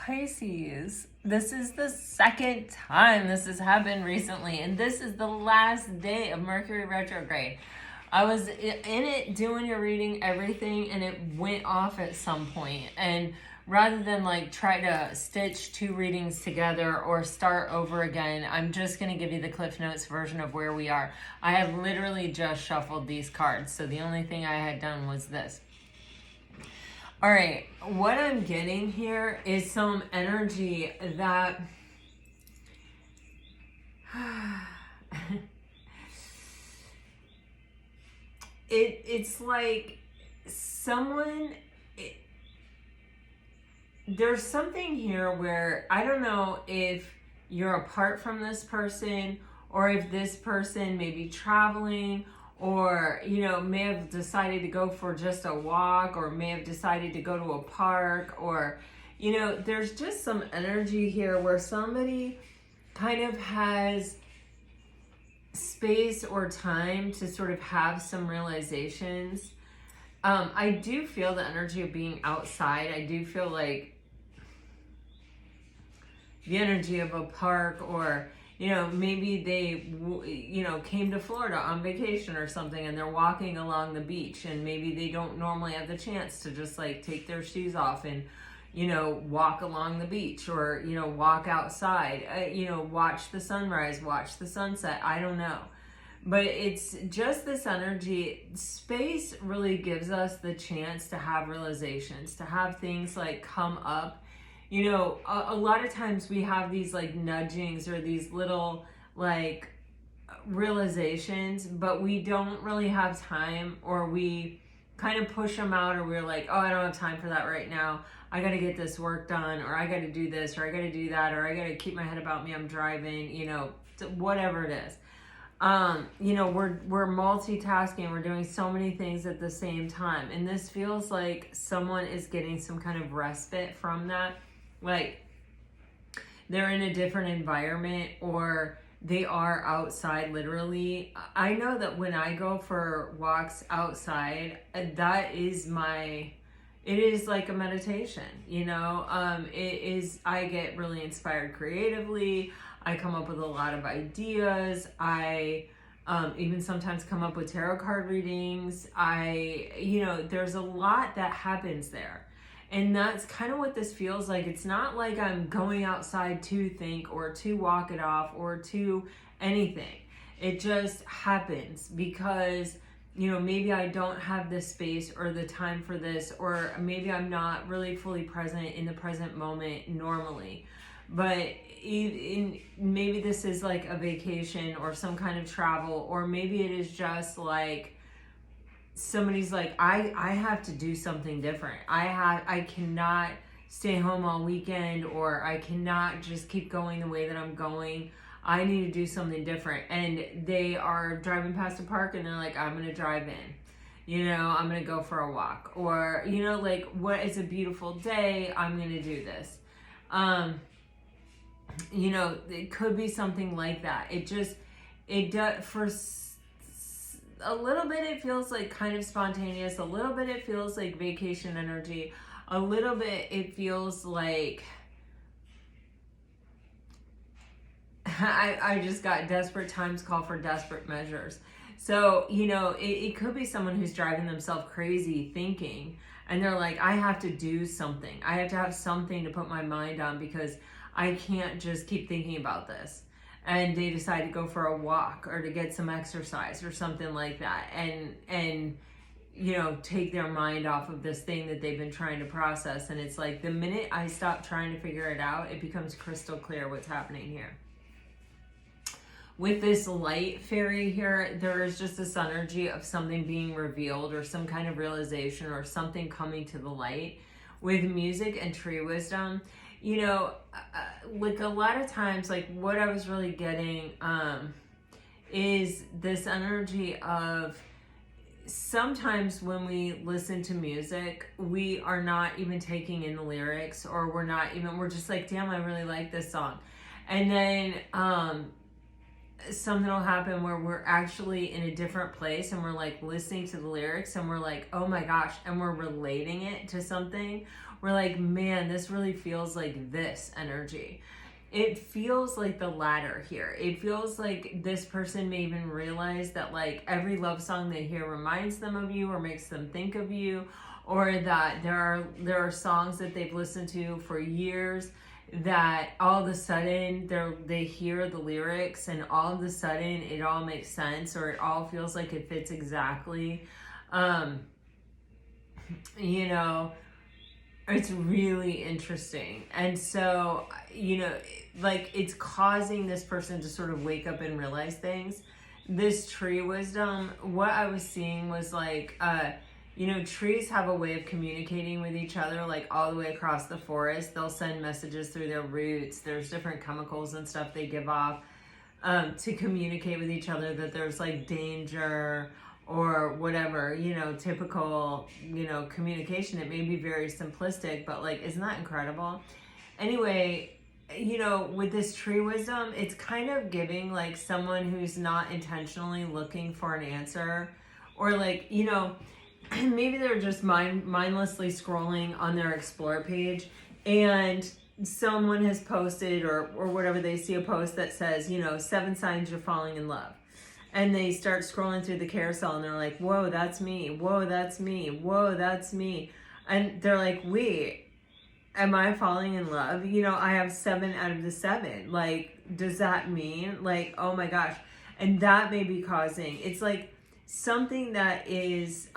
Pisces, this is the second time this has happened recently, and this is the last day of Mercury retrograde. I was in it doing your reading, everything, and it went off at some point. And rather than like try to stitch two readings together or start over again, I'm just going to give you the Cliff Notes version of where we are. I have literally just shuffled these cards, so the only thing I had done was this. All right, what I'm getting here is some energy that it's like someone, there's something here where I don't know if you're apart from this person or if this person may be traveling or, you know, may have decided to go for just a walk or may have decided to go to a park or, you know, there's just some energy here where somebody kind of has space or time to sort of have some realizations. I do feel the energy of being outside. I do feel like the energy of a park or, you know, maybe they, you know, came to Florida on vacation or something and they're walking along the beach and maybe they don't normally have the chance to just like take their shoes off and, you know, walk along the beach or, you know, walk outside, you know, watch the sunrise, watch the sunset. I don't know. But it's just this energy. Space really gives us the chance to have realizations, to have things like come up. You know, a lot of times we have these like nudgings or these little like realizations, but we don't really have time, or we kind of push them out, or we're like, oh, I don't have time for that right now. I got to get this work done, or I got to do this, or I got to do that, or I got to keep my head about me. I'm driving, you know, whatever it is. You know, we're multitasking. We're doing so many things at the same time. And this feels like someone is getting some kind of respite from that. Like they're in a different environment or they are outside literally. I know that when I go for walks outside, that is it is like a meditation, you know. I get really inspired creatively. I come up with a lot of ideas. I even sometimes come up with tarot card readings. You know, there's a lot that happens there. And that's kind of what this feels like. It's not like I'm going outside to think or to walk it off or to anything. It just happens because, you know, maybe I don't have the space or the time for this, or maybe I'm not really fully present in the present moment normally. But maybe this is like a vacation or some kind of travel, or maybe it is just like somebody's like, I have to do something different. I cannot stay home all weekend, or I cannot just keep going the way that I'm going. I need to do something different. And they are driving past a park and they're like, I'm going to drive in. You know, I'm going to go for a walk. Or, you know, like, it's a beautiful day. I'm going to do this. You know, it could be something like that. It does, for a little bit it feels like kind of spontaneous, a little bit it feels like vacation energy, a little bit it feels like I just got desperate times call for desperate measures. So, you know, it could be someone who's driving themselves crazy thinking, and they're like, I have to do something. I have to have something to put my mind on because I can't just keep thinking about this. And they decide to go for a walk or to get some exercise or something like that, and you know, take their mind off of this thing that they've been trying to process. And it's like the minute I stop trying to figure it out, it becomes crystal clear what's happening here. With this light fairy here, there is just this energy of something being revealed or some kind of realization or something coming to the light. With music and tree wisdom, you know, like a lot of times, like what I was really getting is this energy of sometimes when we listen to music, we are not even taking in the lyrics, or we're just like, damn, I really like this song. And then something will happen where we're actually in a different place and we're like listening to the lyrics and we're like, oh my gosh, and we're relating it to something. We're like, man, this really feels like this energy. It feels like the latter here. It feels like this person may even realize that like every love song they hear reminds them of you or makes them think of you, or that there are songs that they've listened to for years that all of a sudden they hear the lyrics and all of a sudden it all makes sense, or it all feels like it fits exactly. You know, it's really interesting. And so, you know, like it's causing this person to sort of wake up and realize things. This tree wisdom, what I was seeing was like, you know, trees have a way of communicating with each other, like all the way across the forest. They'll send messages through their roots. There's different chemicals and stuff they give off to communicate with each other, that there's like danger or whatever, you know, typical, you know, communication. It may be very simplistic, but like, isn't that incredible? Anyway, you know, with this tree wisdom, it's kind of giving like someone who's not intentionally looking for an answer, or like, you know, maybe they're just mindlessly scrolling on their explore page and someone has posted or whatever, they see a post that says, you know, 7 signs you're falling in love. And they start scrolling through the carousel and they're like, whoa, that's me. Whoa, that's me. Whoa, that's me. And they're like, wait, am I falling in love? You know, I have 7 out of the 7. Like, does that mean like, oh my gosh. And that may be causing, it's like, something that is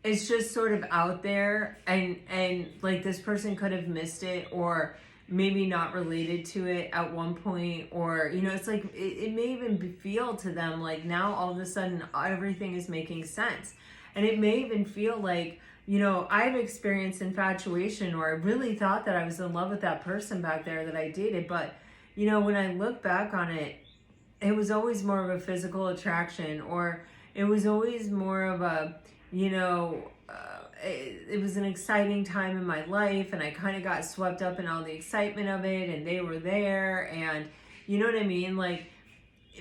it's just sort of out there, and like this person could have missed it or maybe not related to it at one point, or you know, it's like it may even feel to them like now all of a sudden everything is making sense. And it may even feel like, you know, I've experienced infatuation, or I really thought that I was in love with that person back there that I dated, but you know, when I look back on it, it was always more of a physical attraction, or it was always more of a, you know, it was an exciting time in my life and I kind of got swept up in all the excitement of it and they were there, and you know what I mean? Like,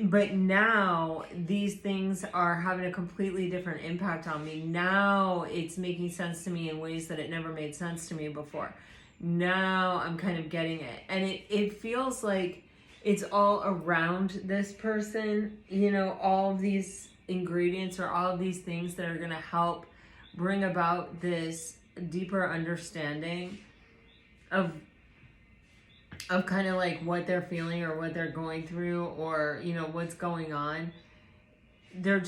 but now these things are having a completely different impact on me. Now it's making sense to me in ways that it never made sense to me before. Now I'm kind of getting it. And it feels like it's all around this person, you know, all of these ingredients or all of these things that are going to help bring about this deeper understanding of kind of like what they're feeling or what they're going through, or, you know, what's going on. They're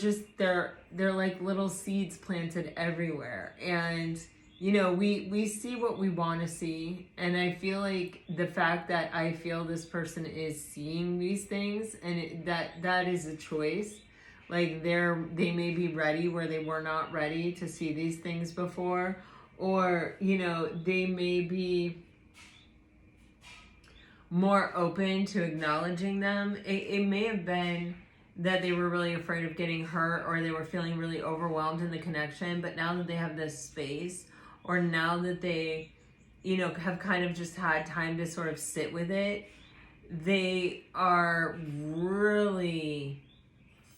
like little seeds planted everywhere. And you know, we see what we want to see, and I feel like the fact that I feel this person is seeing these things, and that is a choice. Like they may be ready where they were not ready to see these things before, or you know, they may be more open to acknowledging them. It may have been that they were really afraid of getting hurt, or they were feeling really overwhelmed in the connection, but now that they have this space, or now that they, you know, have kind of just had time to sort of sit with it, they are really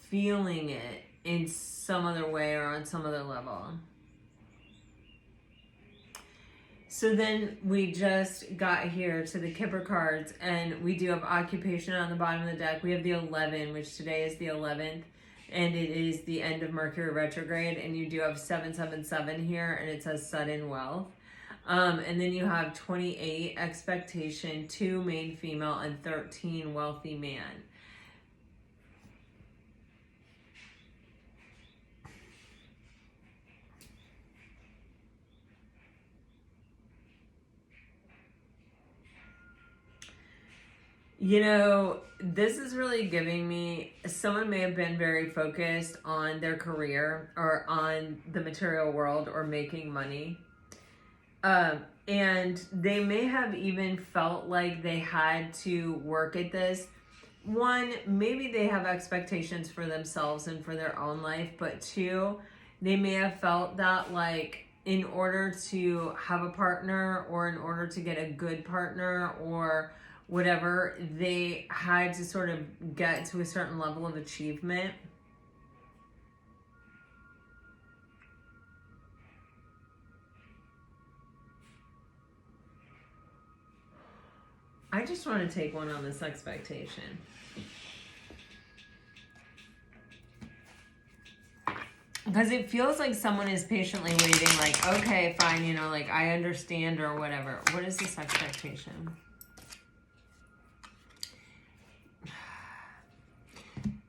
feeling it in some other way or on some other level. So then we just got here to the Kipper cards, and we do have occupation on the bottom of the deck. We have the 11, which today is the 11th. And it is the end of Mercury retrograde, and you do have 777 here, and it says sudden wealth. And then you have 28 expectation, 2 main female, and 13 wealthy man. You know, this is really giving me, someone may have been very focused on their career or on the material world or making money. And they may have even felt like they had to work at this. One, maybe they have expectations for themselves and for their own life, but 2, they may have felt that like in order to have a partner, or in order to get a good partner, or whatever, they had to sort of get to a certain level of achievement. I just want to take one on this expectation. Because it feels like someone is patiently waiting, like, okay, fine, you know, like, I understand or whatever. What is this expectation?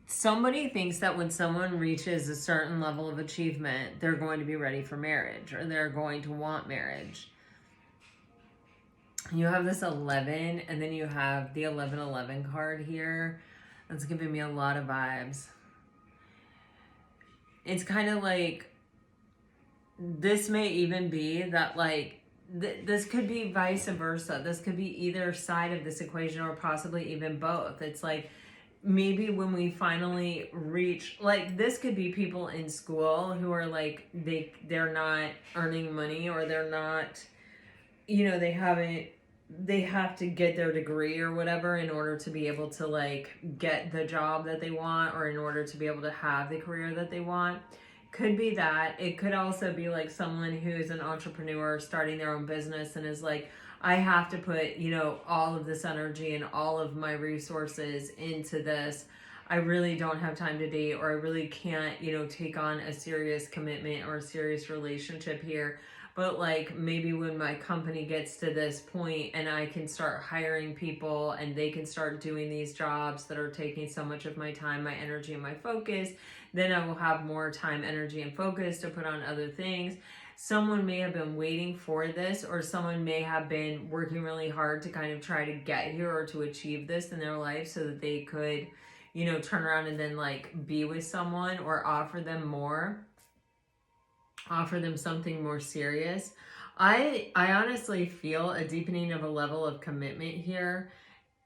Somebody thinks that when someone reaches a certain level of achievement, they're going to be ready for marriage, or they're going to want marriage. You have this 11, and then you have the 1111 card here. That's giving me a lot of vibes. It's kind of like, this may even be that, like, this could be vice versa. This could be either side of this equation, or possibly even both. It's like, maybe when we finally reach, like, this could be people in school who are like, they're not earning money, or they're not, you know, they have to get their degree or whatever in order to be able to, like, get the job that they want, or in order to be able to have the career that they want. Could be that. It could also be like someone who's an entrepreneur starting their own business and is like, I have to put, you know, all of this energy and all of my resources into this. I really don't have time to date, or I really can't, you know, take on a serious commitment or a serious relationship here. But, like, maybe when my company gets to this point and I can start hiring people and they can start doing these jobs that are taking so much of my time, my energy, and my focus, then I will have more time, energy, and focus to put on other things. Someone may have been waiting for this, or someone may have been working really hard to kind of try to get here or to achieve this in their life so that they could, you know, turn around and then, like, be with someone or offer them more. Offer them something more serious. I honestly feel a deepening of a level of commitment here.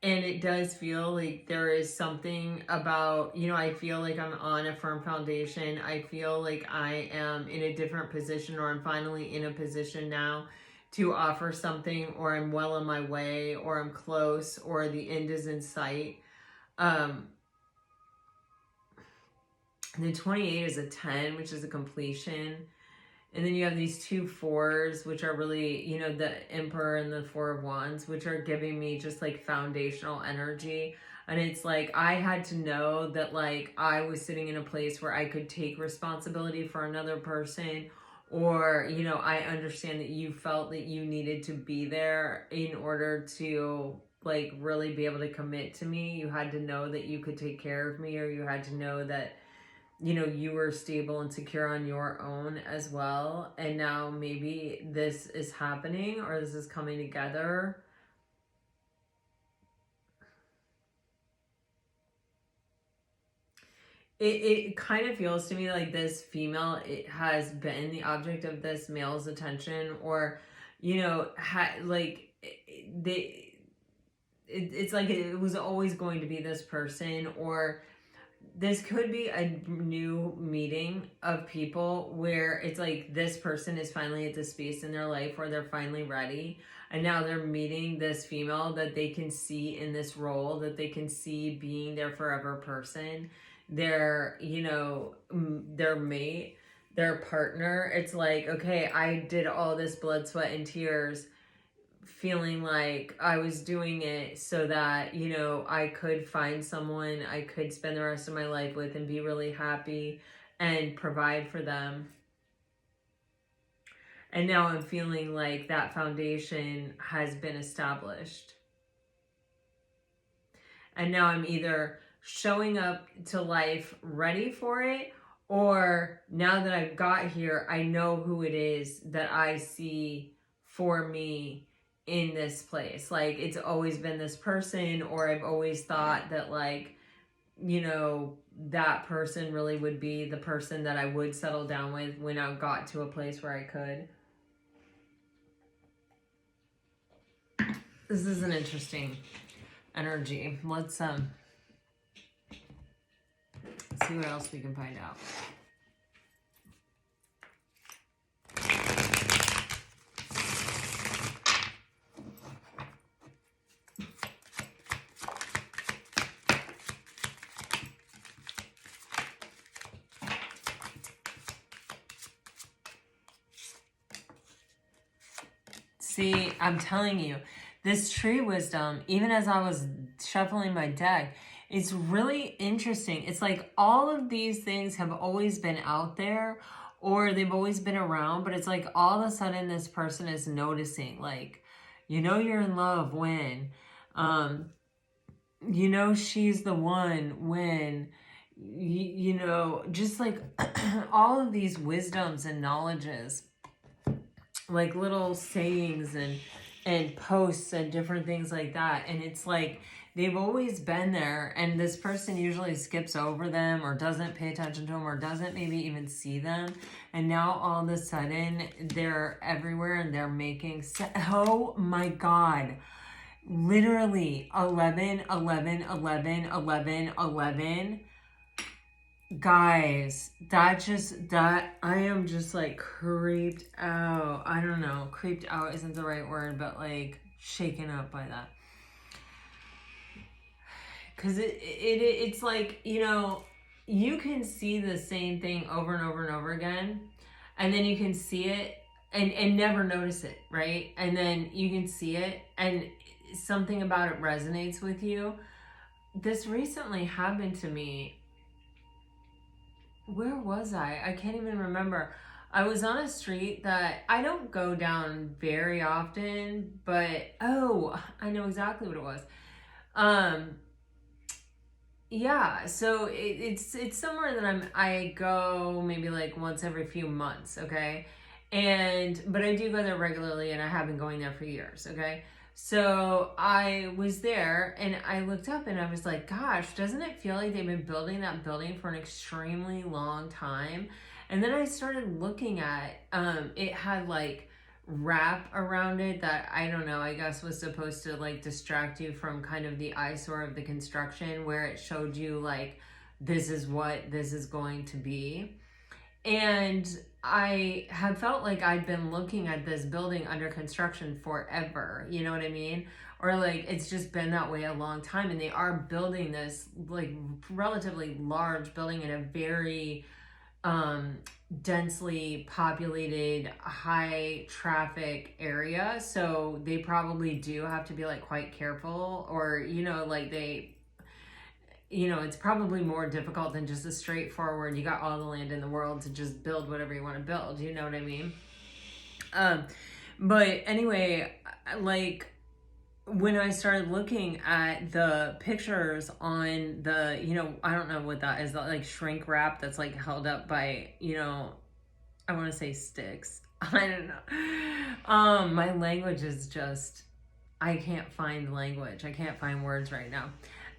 And it does feel like there is something about, you know, I feel like I'm on a firm foundation. I feel like I am in a different position, or I'm finally in a position now to offer something, or I'm well on my way, or I'm close, or the end is in sight. The 28 is a 10, which is a completion. And then you have these 2 4s, which are really, you know, the Emperor and the 4 of Wands, which are giving me just, like, foundational energy. And it's like, I had to know that, like, I was sitting in a place where I could take responsibility for another person, or, you know, I understand that you felt that you needed to be there in order to, like, really be able to commit to me. You had to know that you could take care of me, or you had to know that, you know, you were stable and secure on your own as well. And now maybe this is happening, or this is coming together. It kind of feels to me like this female, it has been the object of this male's attention, or, you know, it's like it was always going to be this person, or this could be a new meeting of people where it's like this person is finally at the space in their life where they're finally ready, and now they're meeting this female that they can see in this role, that they can see being their forever person, their, you know, their mate, their partner. It's like, okay, I did all this blood, sweat, and tears, feeling like I was doing it so that, you know, I could find someone I could spend the rest of my life with and be really happy and provide for them. And now I'm feeling like that foundation has been established. And now I'm either showing up to life ready for it, or now that I've got here, I know who it is that I see for me in this place. Like, it's always been this person, or I've always thought that, like, you know, that person really would be the person that I would settle down with when I got to a place where I could. This is an interesting energy. Let's see what else we can find out. See, I'm telling you, this tree wisdom, even as I was shuffling my deck, it's really interesting. It's like all of these things have always been out there or they've always been around, but it's like all of a sudden this person is noticing, like, you know, you're in love when, you know, she's the one when, you know, just like all of these wisdoms and knowledges, like little sayings and posts and different things like that. And it's like they've always been there, and this person usually skips over them or doesn't pay attention to them or doesn't maybe even see them. And now all of a sudden they're everywhere and they're making oh my God. Literally 11, 11, 11, 11, 11. Guys, that I am just like creeped out. I don't know, creeped out isn't the right word, but like shaken up by that. Because it's like, you know, you can see the same thing over and over and over again, and then you can see it and never notice it, right? And then you can see it and something about it resonates with you. This recently happened to me. Where was I? I can't even remember. I was on a street that I don't go down very often, but oh, I know exactly what it was. Yeah, so it's somewhere that I go maybe like once every few months, okay? But I do go there regularly, and I have been going there for years, okay? So I was there and I looked up and I was like, gosh, doesn't it feel like they've been building that building for an extremely long time? And then I started looking at, it had like wrap around it that, I don't know, I guess was supposed to like distract you from kind of the eyesore of the construction, where it showed you like, this is what this is going to be. And I had felt like I'd been looking at this building under construction forever, you know what I mean? Or like it's just been that way a long time, and they are building this like relatively large building in a very densely populated, high traffic area. So they probably do have to be like quite careful, or, you know, like they, you know, it's probably more difficult than just a straightforward, you got all the land in the world to just build whatever you want to build, you know what I mean? But anyway, like when I started looking at the pictures on the, you know, I don't know what that is, that like shrink wrap that's like held up by, you know, I want to say sticks. I don't know. My language is just, I can't find language. I can't find words right now.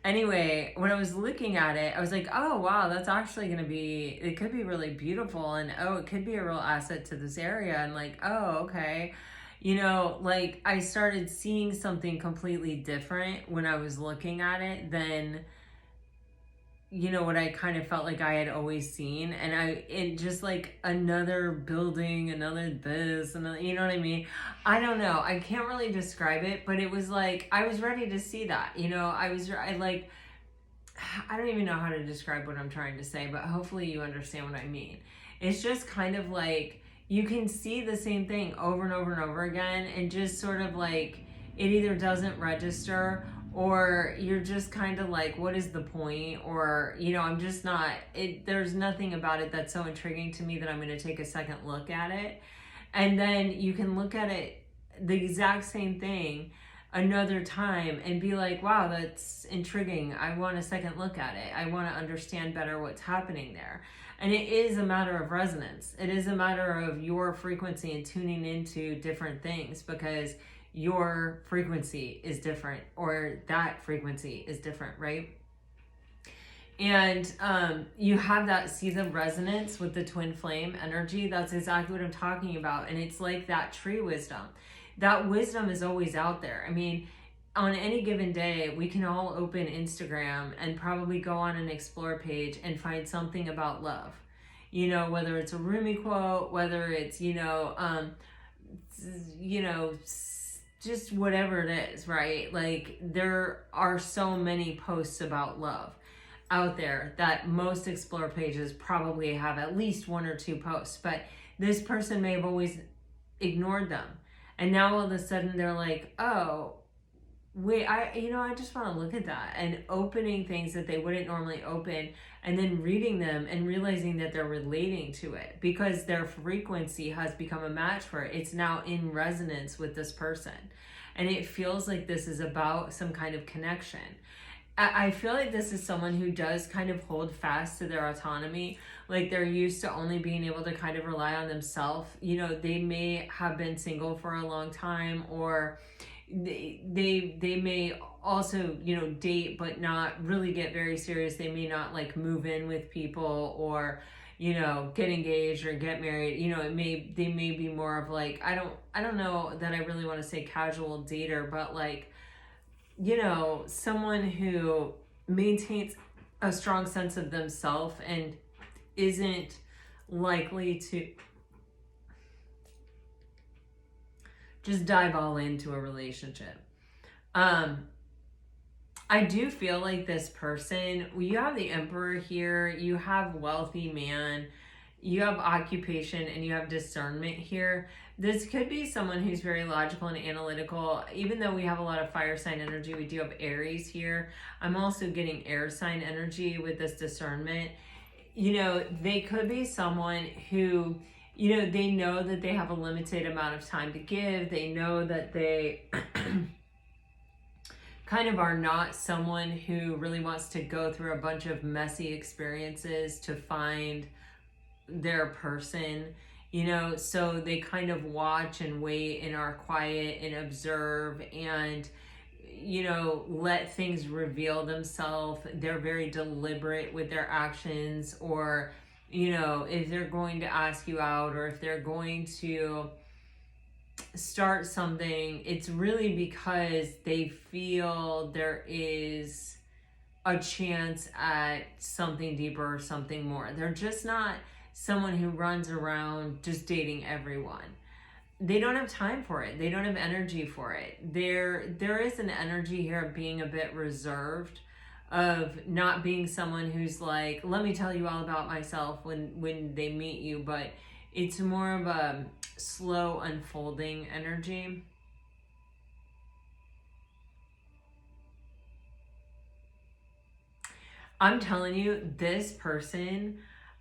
Anyway, when I was looking at it, I was like, oh, wow, that's actually going to be, it could be really beautiful. And oh, it could be a real asset to this area. And like, oh, okay. You know, like I started seeing something completely different when I was looking at it than, you know, what I kind of felt like I had always seen. And it just like another building, another this, another, you know what I mean? I don't know. I can't really describe it, but it was like, I was ready to see that, you know, I don't even know how to describe what I'm trying to say, but hopefully you understand what I mean. It's just kind of like, you can see the same thing over and over and over again, and just sort of like, it either doesn't register, or you're just kind of like, what is the point? Or, you know, I'm just not, there's nothing about it that's so intriguing to me that I'm going to take a second look at it. And then you can look at it, the exact same thing, another time and be like, wow, that's intriguing. I want a second look at it. I want to understand better what's happening there. And it is a matter of resonance. It is a matter of your frequency and tuning into different things, because your frequency is different, or that frequency is different, right? And you have that season of resonance with the twin flame energy. That's exactly what I'm talking about. And it's like that tree wisdom. That wisdom is always out there. I mean, on any given day, we can all open Instagram and probably go on an explore page and find something about love. You know, whether it's a Rumi quote, whether it's, you know, just whatever it is, right? Like there are so many posts about love out there that most explore pages probably have at least one or two posts, but this person may have always ignored them. And now all of a sudden they're like, oh, wait, I just want to look at that, and opening things that they wouldn't normally open, and then reading them and realizing that they're relating to it because their frequency has become a match for it. It's now in resonance with this person. And it feels like this is about some kind of connection. I feel like this is someone who does kind of hold fast to their autonomy. Like they're used to only being able to kind of rely on themselves. They may have been single for a long time, or they may also, date but not really get very serious. They may not like move in with people or, get engaged or get married. They may be more of like, I don't know that I really want to say casual dater, but like, someone who maintains a strong sense of themselves and isn't likely to just dive all into a relationship. I do feel like this person, you have the Emperor here, you have wealthy man, you have occupation, and you have discernment here. This could be someone who's very logical and analytical. Even though we have a lot of fire sign energy, we do have Aries here. I'm also getting air sign energy with this discernment. They could be someone who, they know that they have a limited amount of time to give. They know that they kind of are not someone who really wants to go through a bunch of messy experiences to find their person, so they kind of watch and wait and are quiet and observe and, let things reveal themselves. They're very deliberate with their actions, or, if they're going to ask you out or if they're going to start something, it's really because they feel there is a chance at something deeper or something more. They're just not someone who runs around just dating everyone. They don't have time for it. They don't have energy for it. There is an energy here of being a bit reserved, of not being someone who's like, let me tell you all about myself when they meet you, but it's more of a slow unfolding energy. I'm telling you, this person,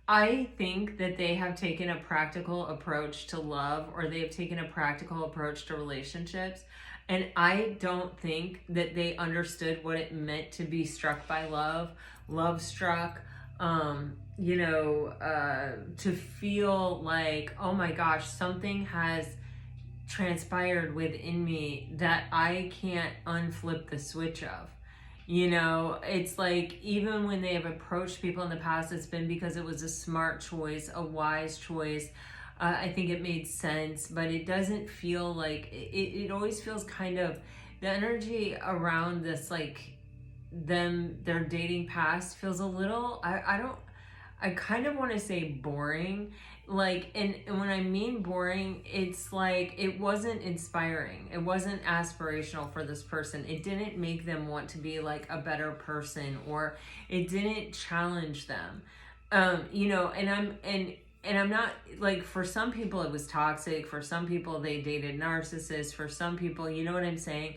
I think that they have taken a practical approach to love, or they have taken a practical approach to relationships. And I don't think that they understood what it meant to be struck by love struck, to feel like, oh my gosh, something has transpired within me that I can't unflip the switch of. It's like, even when they have approached people in the past, it's been because it was a smart choice, a wise choice. I think it made sense, but it doesn't feel like, it always feels kind of, the energy around this, like their dating past feels a little, I kind of want to say boring. Like, and when I mean boring, it's like, it wasn't inspiring. It wasn't aspirational for this person. It didn't make them want to be like a better person, or it didn't challenge them. And I'm not like, for some people it was toxic. For some people they dated narcissists. For some people, you know what I'm saying?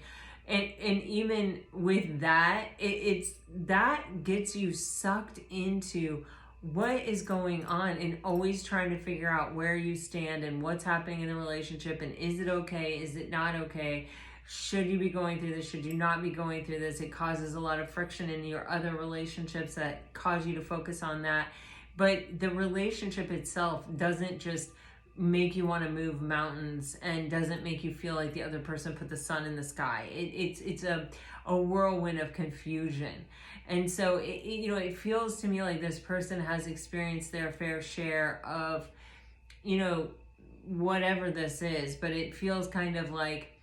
And even with that, it's that gets you sucked into what is going on, and always trying to figure out where you stand and what's happening in the relationship, and is it okay, is it not okay, should you be going through this, should you not be going through this. It causes a lot of friction in your other relationships that cause you to focus on that. But the relationship itself doesn't just make you want to move mountains, and doesn't make you feel like the other person put the sun in the sky. It's a whirlwind of confusion. And so it feels to me like this person has experienced their fair share of, whatever this is, but it feels kind of like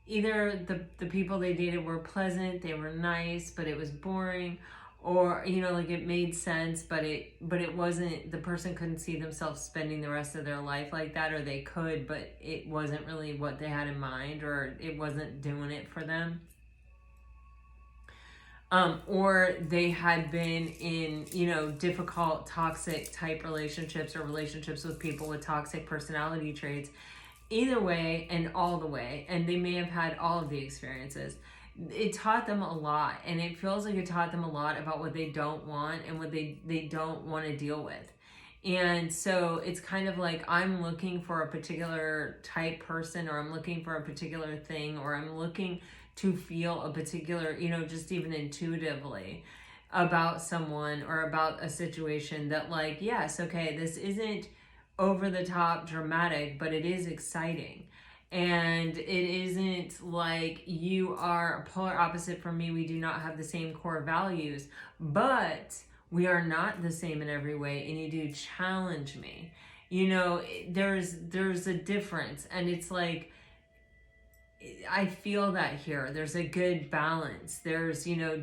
either the people they dated were pleasant, they were nice, but it was boring, or like it made sense, but it wasn't, the person couldn't see themselves spending the rest of their life like that, or they could, but it wasn't really what they had in mind, or it wasn't doing it for them. Or they had been in, difficult, toxic type relationships, or relationships with people with toxic personality traits. either way and all the way, and they may have had all of the experiences, it taught them a lot, and it feels like it taught them a lot about what they don't want and what they don't want to deal with. And so it's kind of like, I'm looking for a particular type person, or I'm looking for a particular thing, or I'm looking to feel a particular, you know, just even intuitively about someone or about a situation that, like, yes, okay, this isn't over the top dramatic, but it is exciting. And it isn't like you are a polar opposite from me. We do not have the same core values, but we are not the same in every way, and you do challenge me. You know, there's a difference, and it's like, I feel that here. There's a good balance. There's, you know,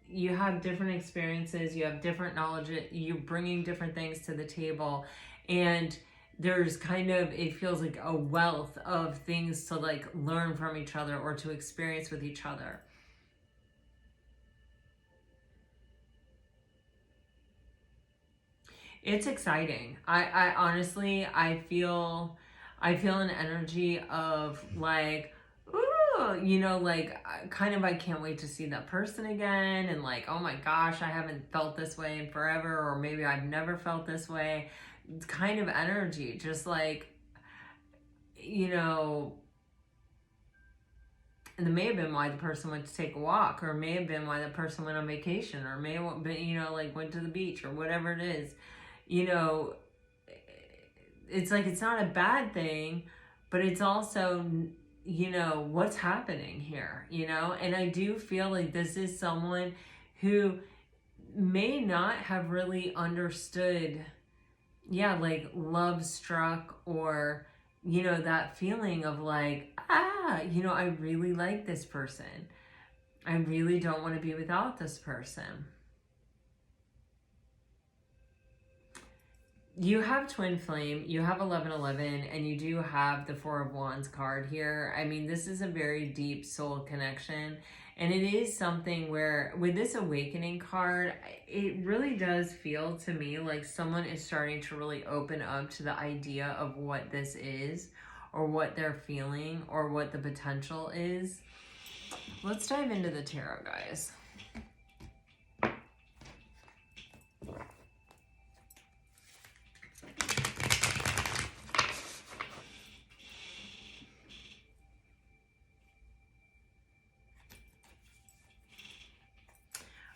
you have different experiences, you have different knowledge, you're bringing different things to the table, and there's kind of, it feels like a wealth of things to like learn from each other or to experience with each other. It's exciting. I honestly, I feel an energy of like, ooh, you know, like kind of, I can't wait to see that person again, and like, oh my gosh, I haven't felt this way in forever, or maybe I've never felt this way. Kind of energy, just like, you know, and it may have been why the person went to take a walk, or it may have been why the person went on vacation, or may have been, you know, like went to the beach, or whatever it is. You know, it's like, it's not a bad thing, but it's also, you know, what's happening here, you know? And I do feel like this is someone who may not have really understood, yeah, like love struck, or, you know, that feeling of like, you know, I really like this person. I really don't want to be without this person. You have Twin Flame, you have 1111, and you do have the Four of Wands card here. I mean, this is a very deep soul connection. And it is something where, with this awakening card, it really does feel to me like someone is starting to really open up to the idea of what this is, or what they're feeling, or what the potential is. Let's dive into the tarot, guys.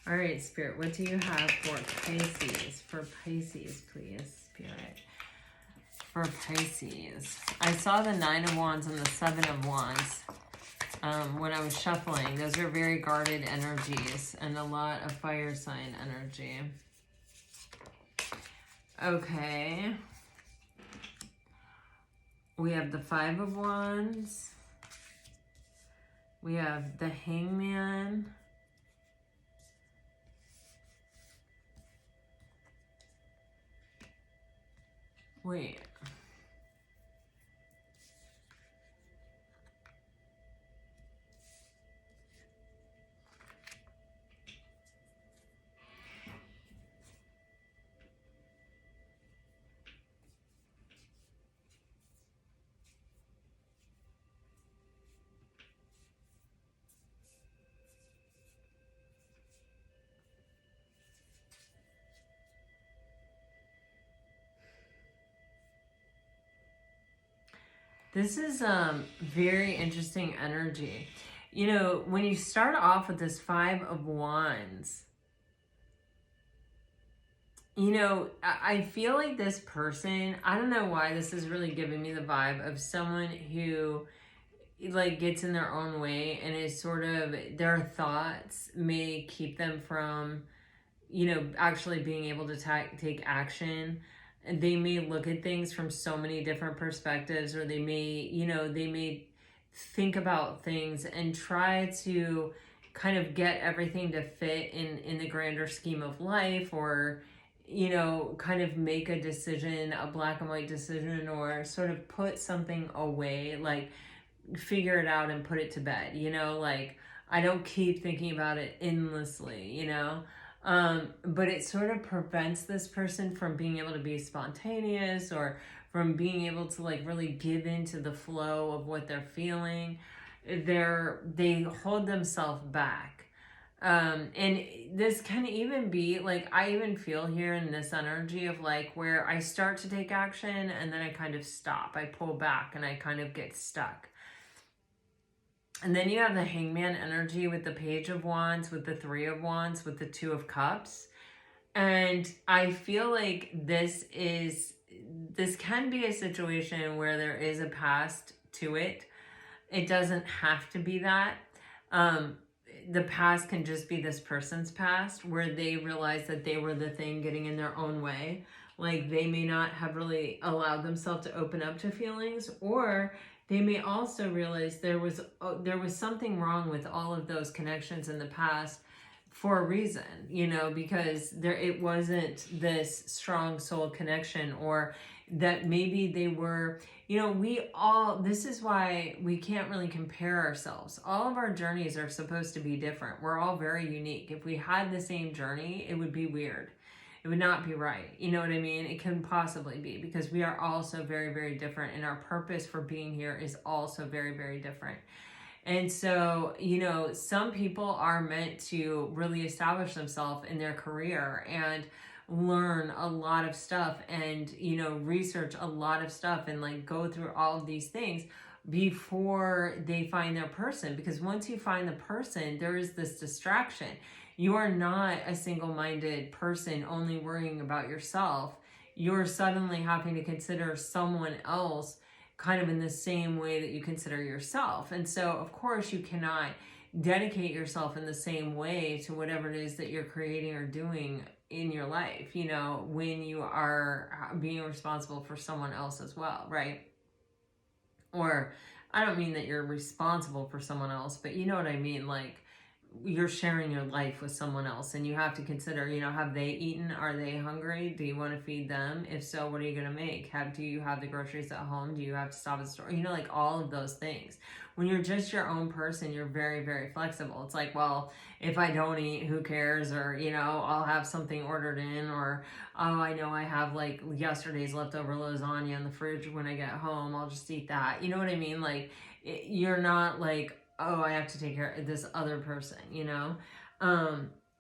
All right, Spirit, what do you have for Pisces? For Pisces, please, Spirit. For Pisces. I saw the 9 of Wands and the 7 of Wands when I was shuffling. Those are very guarded energies and a lot of fire sign energy. Okay. We have the 5 of Wands. We have the Hangman. Wait. This is very interesting energy. You know, when you start off with this 5 of Wands, you know, I feel like this person, I don't know why this is really giving me the vibe of someone who like gets in their own way, and is sort of, their thoughts may keep them from, you know, actually being able to take action. And they may look at things from so many different perspectives, or they may, you know, they may think about things and try to kind of get everything to fit in the grander scheme of life, or, you know, kind of make a decision, a black and white decision, or sort of put something away, like figure it out and put it to bed, you know, like I don't keep thinking about it endlessly, you know. But it sort of prevents this person from being able to be spontaneous, or from being able to like really give into the flow of what they're feeling. They hold themselves back. And this can even be like, I even feel here in this energy of like where I start to take action and then I kind of stop, I pull back and I kind of get stuck. And then you have the Hangman energy with the Page of Wands, with the Three of Wands, with the Two of Cups. And I feel like this can be a situation where there is a past to it. It doesn't have to be that. The past can just be this person's past where they realize that they were the thing getting in their own way. Like they may not have really allowed themselves to open up to feelings, or they may also realize there was something wrong with all of those connections in the past for a reason, you know, because it wasn't this strong soul connection, or that maybe they were, you know, this is why we can't really compare ourselves. All of our journeys are supposed to be different. We're all very unique. If we had the same journey, it would be weird. It would not be right. You know what I mean? It can possibly be, because we are all so very, very different, and our purpose for being here is also very, very different. And so, you know, some people are meant to really establish themselves in their career and learn a lot of stuff and, you know, research a lot of stuff and like go through all of these things before they find their person. Because once you find the person, there is this distraction. You are not a single-minded person only worrying about yourself. You're suddenly having to consider someone else kind of in the same way that you consider yourself. And so, of course, you cannot dedicate yourself in the same way to whatever it is that you're creating or doing in your life, you know, when you are being responsible for someone else as well, right? Or I don't mean that you're responsible for someone else, but you know what I mean? Like, you're sharing your life with someone else, and you have to consider, you know, have they eaten? Are they hungry? Do you want to feed them? If so, what are you going to make? Do you have the groceries at home? Do you have to stop at the store? You know, like all of those things. When you're just your own person, you're very, very flexible. It's like, well, if I don't eat, who cares? Or, you know, I'll have something ordered in, or, oh, I know I have like yesterday's leftover lasagna in the fridge when I get home. I'll just eat that. You know what I mean? Like, you're not like, oh, I have to take care of this other person, you know?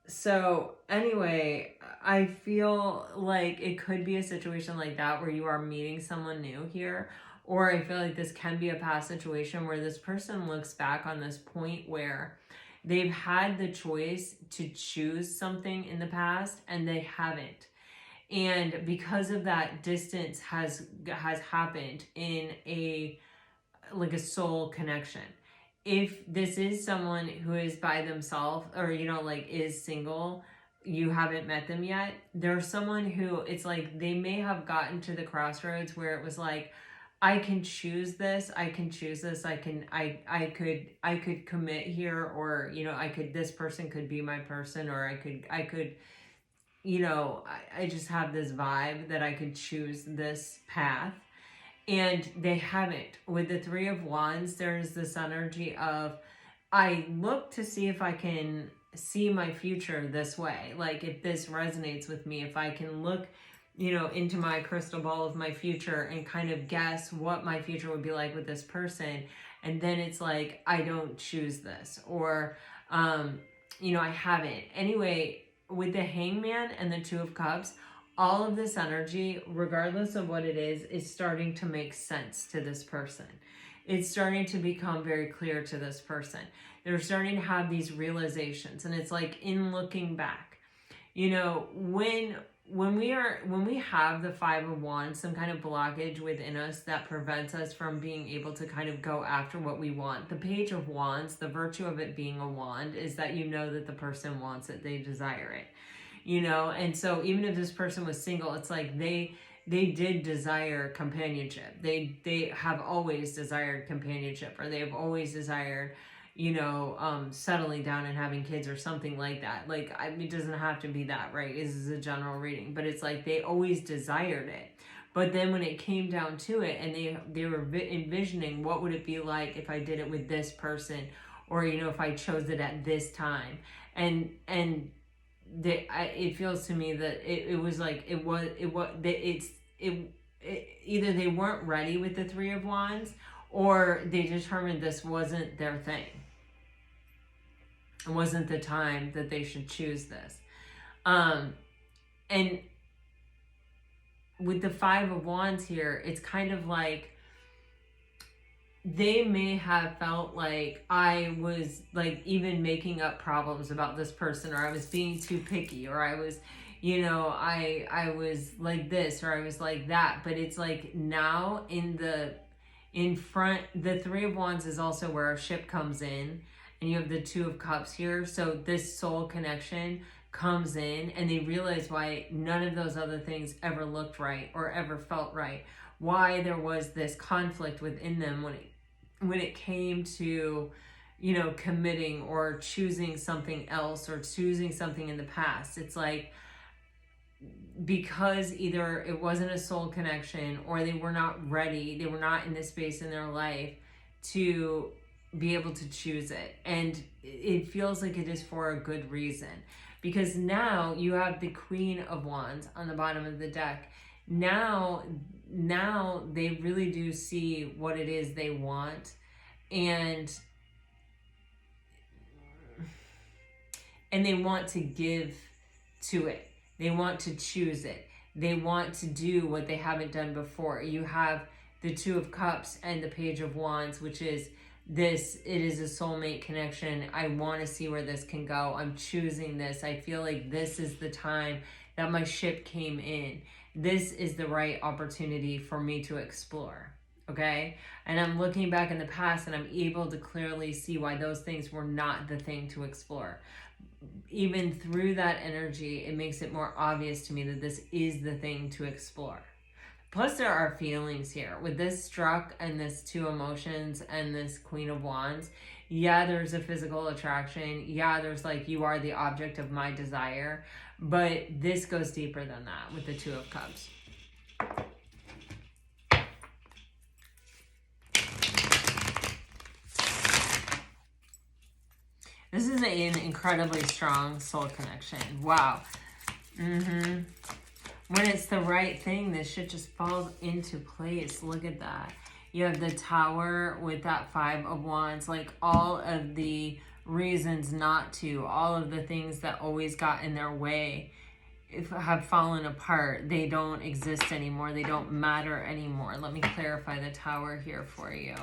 So anyway, I feel like it could be a situation like that where you are meeting someone new here, or I feel like this can be a past situation where this person looks back on this point where they've had the choice to choose something in the past and they haven't. And because of that, distance has happened in a soul connection. If this is someone who is by themselves, or, you know, like is single, you haven't met them yet, there's someone who it's like they may have gotten to the crossroads where it was like, I can choose this, I can choose this, I could commit here, or, you know, this person could be my person, or I could, you know, I just have this vibe that I could choose this path. And they haven't. With the Three of Wands, there's this energy of, I look to see if I can see my future this way. Like, if this resonates with me, if I can look, you know, into my crystal ball of my future and kind of guess what my future would be like with this person. And then it's like, I don't choose this, or, you know, I haven't. Anyway, with the Hangman and the Two of Cups, all of this energy, regardless of what it is starting to make sense to this person. It's starting to become very clear to this person. They're starting to have these realizations, and it's like in looking back, you know, when we have the Five of Wands, some kind of blockage within us that prevents us from being able to kind of go after what we want. The Page of Wands, the virtue of it being a wand is that you know that the person wants it, they desire it. You know, and so even if this person was single, it's like they did desire companionship. They have always desired companionship, or they have always desired, you know, settling down and having kids or something like that. Like, it doesn't have to be that, right? This is a general reading, but it's like they always desired it. But then when it came down to it, and they were envisioning what would it be like if I did it with this person, or, you know, if I chose it at this time, and it feels to me that it was like it either they weren't ready with the Three of Wands, or they determined this wasn't their thing. It wasn't the time that they should choose this. And with the Five of Wands here, it's kind of like they may have felt like I was like even making up problems about this person, or I was being too picky, or I was, you know, I was like this, or I was like that. But it's like now in front, the Three of Wands is also where our ship comes in, and you have the Two of Cups here. So this soul connection comes in, and they realize why none of those other things ever looked right or ever felt right. Why there was this conflict within them when it came to, you know, committing or choosing something else or choosing something in the past. It's like, because either it wasn't a soul connection, or they were not ready, they were not in this space in their life to be able to choose it. And it feels like it is for a good reason, because now you have the Queen of Wands on the bottom of the deck. Now they really do see what it is they want, and they want to give to it. They want to choose it. They want to do what they haven't done before. You have the Two of Cups and the Page of Wands, which is this, it is a soulmate connection. I want to see where this can go. I'm choosing this. I feel like this is the time that my ship came in. This is the right opportunity for me to explore. Okay? And I'm looking back in the past, and I'm able to clearly see why those things were not the thing to explore. Even through that energy, it makes it more obvious to me that this is the thing to explore. Plus, there are feelings here. With this struck and this Two Emotions and this Queen of Wands, yeah, there's a physical attraction. Yeah, there's like, you are the object of my desire. But this goes deeper than that with the Two of Cups. This is an incredibly strong soul connection. Wow. When it's the right thing, this shit just falls into place. Look at that. You have the Tower with that Five of Wands. Like, all of the reasons not to, all of the things that always got in their way have fallen apart. They don't exist anymore. They don't matter anymore. Let me clarify the Tower here for you.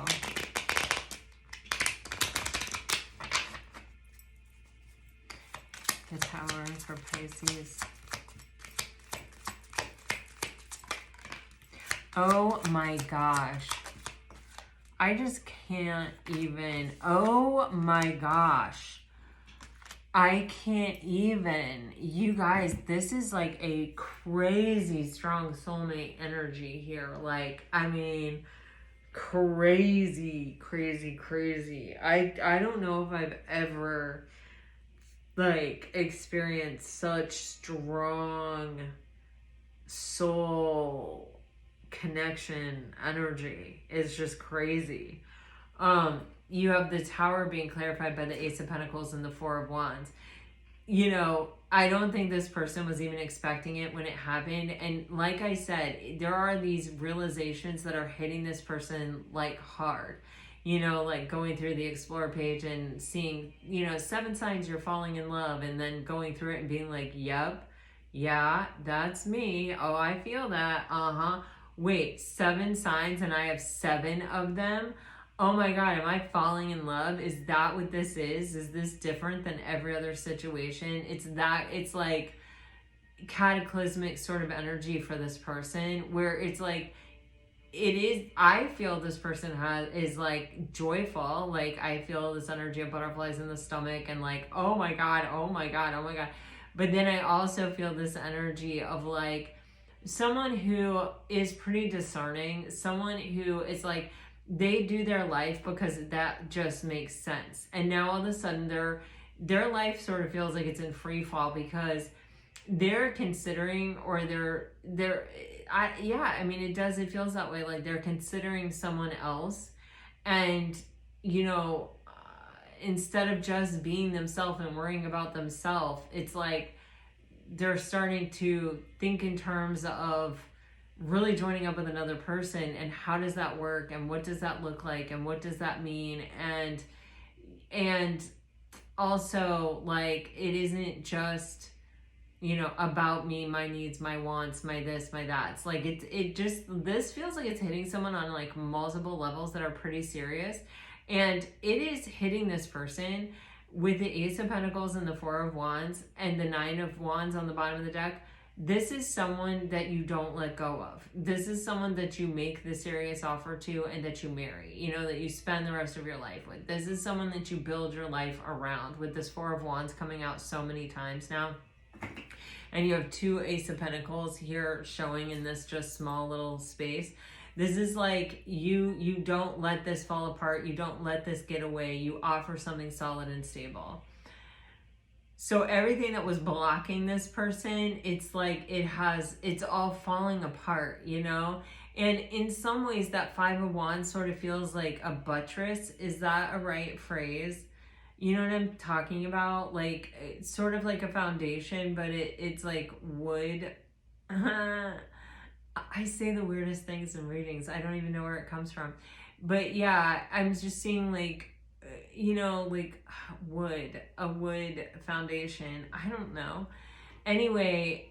The Tower for Pisces. Oh my gosh. I just can't even. Oh my gosh. I can't even. You guys, this is like a crazy strong soulmate energy here. Like, I mean, crazy, crazy, crazy. I don't know if I've ever like experienced such strong soul connection energy. It's just crazy. You have the Tower being clarified by the Ace of Pentacles and the Four of Wands. You know, I don't think this person was even expecting it when it happened. And like I said, there are these realizations that are hitting this person like hard. You know, like going through the Explore page and seeing, you know, 7 signs you're falling in love, and then going through it and being like, yep, yeah, that's me. Oh, I feel that. Wait, 7 signs and I have 7 of them? Oh my God, am I falling in love? Is that what this is? Is this different than every other situation? It's like cataclysmic sort of energy for this person, where it's like, it is, I feel this person is like joyful. Like, I feel this energy of butterflies in the stomach, and like, oh my God, oh my God, oh my God. But then I also feel this energy of like someone who is pretty discerning, someone who is like, they do their life because that just makes sense. And now all of a sudden their life sort of feels like it's in free fall, because they're considering, or I mean, it feels that way. Like, they're considering someone else, and, you know, instead of just being themselves and worrying about themselves, it's like they're starting to think in terms of really joining up with another person, and how does that work, and what does that look like, and what does that mean, and also, like, it isn't just, you know, about me, my needs, my wants, my this, my that. It's like, it just, this feels like it's hitting someone on like multiple levels that are pretty serious. And it is hitting this person with the Ace of Pentacles and the Four of Wands and the Nine of Wands on the bottom of the deck. This is someone that you don't let go of. This is someone that you make the serious offer to and that you marry, you know, that you spend the rest of your life with. This is someone that you build your life around, with this Four of Wands coming out so many times now. And you have two Ace of Pentacles here showing in this just small little space. This is like, you don't let this fall apart. You don't let this get away. You offer something solid and stable. So everything that was blocking this person, it's like it's all falling apart, you know? And in some ways, that Five of Wands sort of feels like a buttress. Is that a right phrase? You know what I'm talking about? Like, it's sort of like a foundation, but it's like wood. I say the weirdest things in readings. I don't even know where it comes from. But yeah, I'm just seeing like, you know, like wood, a wood foundation. I don't know. Anyway,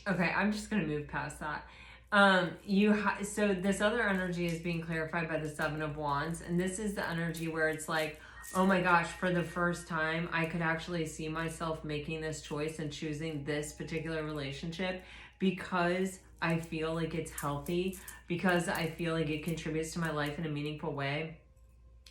okay, I'm just going to move past that. So this other energy is being clarified by the Seven of Wands, and this is the energy where it's like, oh my gosh, for the first time, I could actually see myself making this choice and choosing this particular relationship because I feel like it's healthy, because I feel like it contributes to my life in a meaningful way.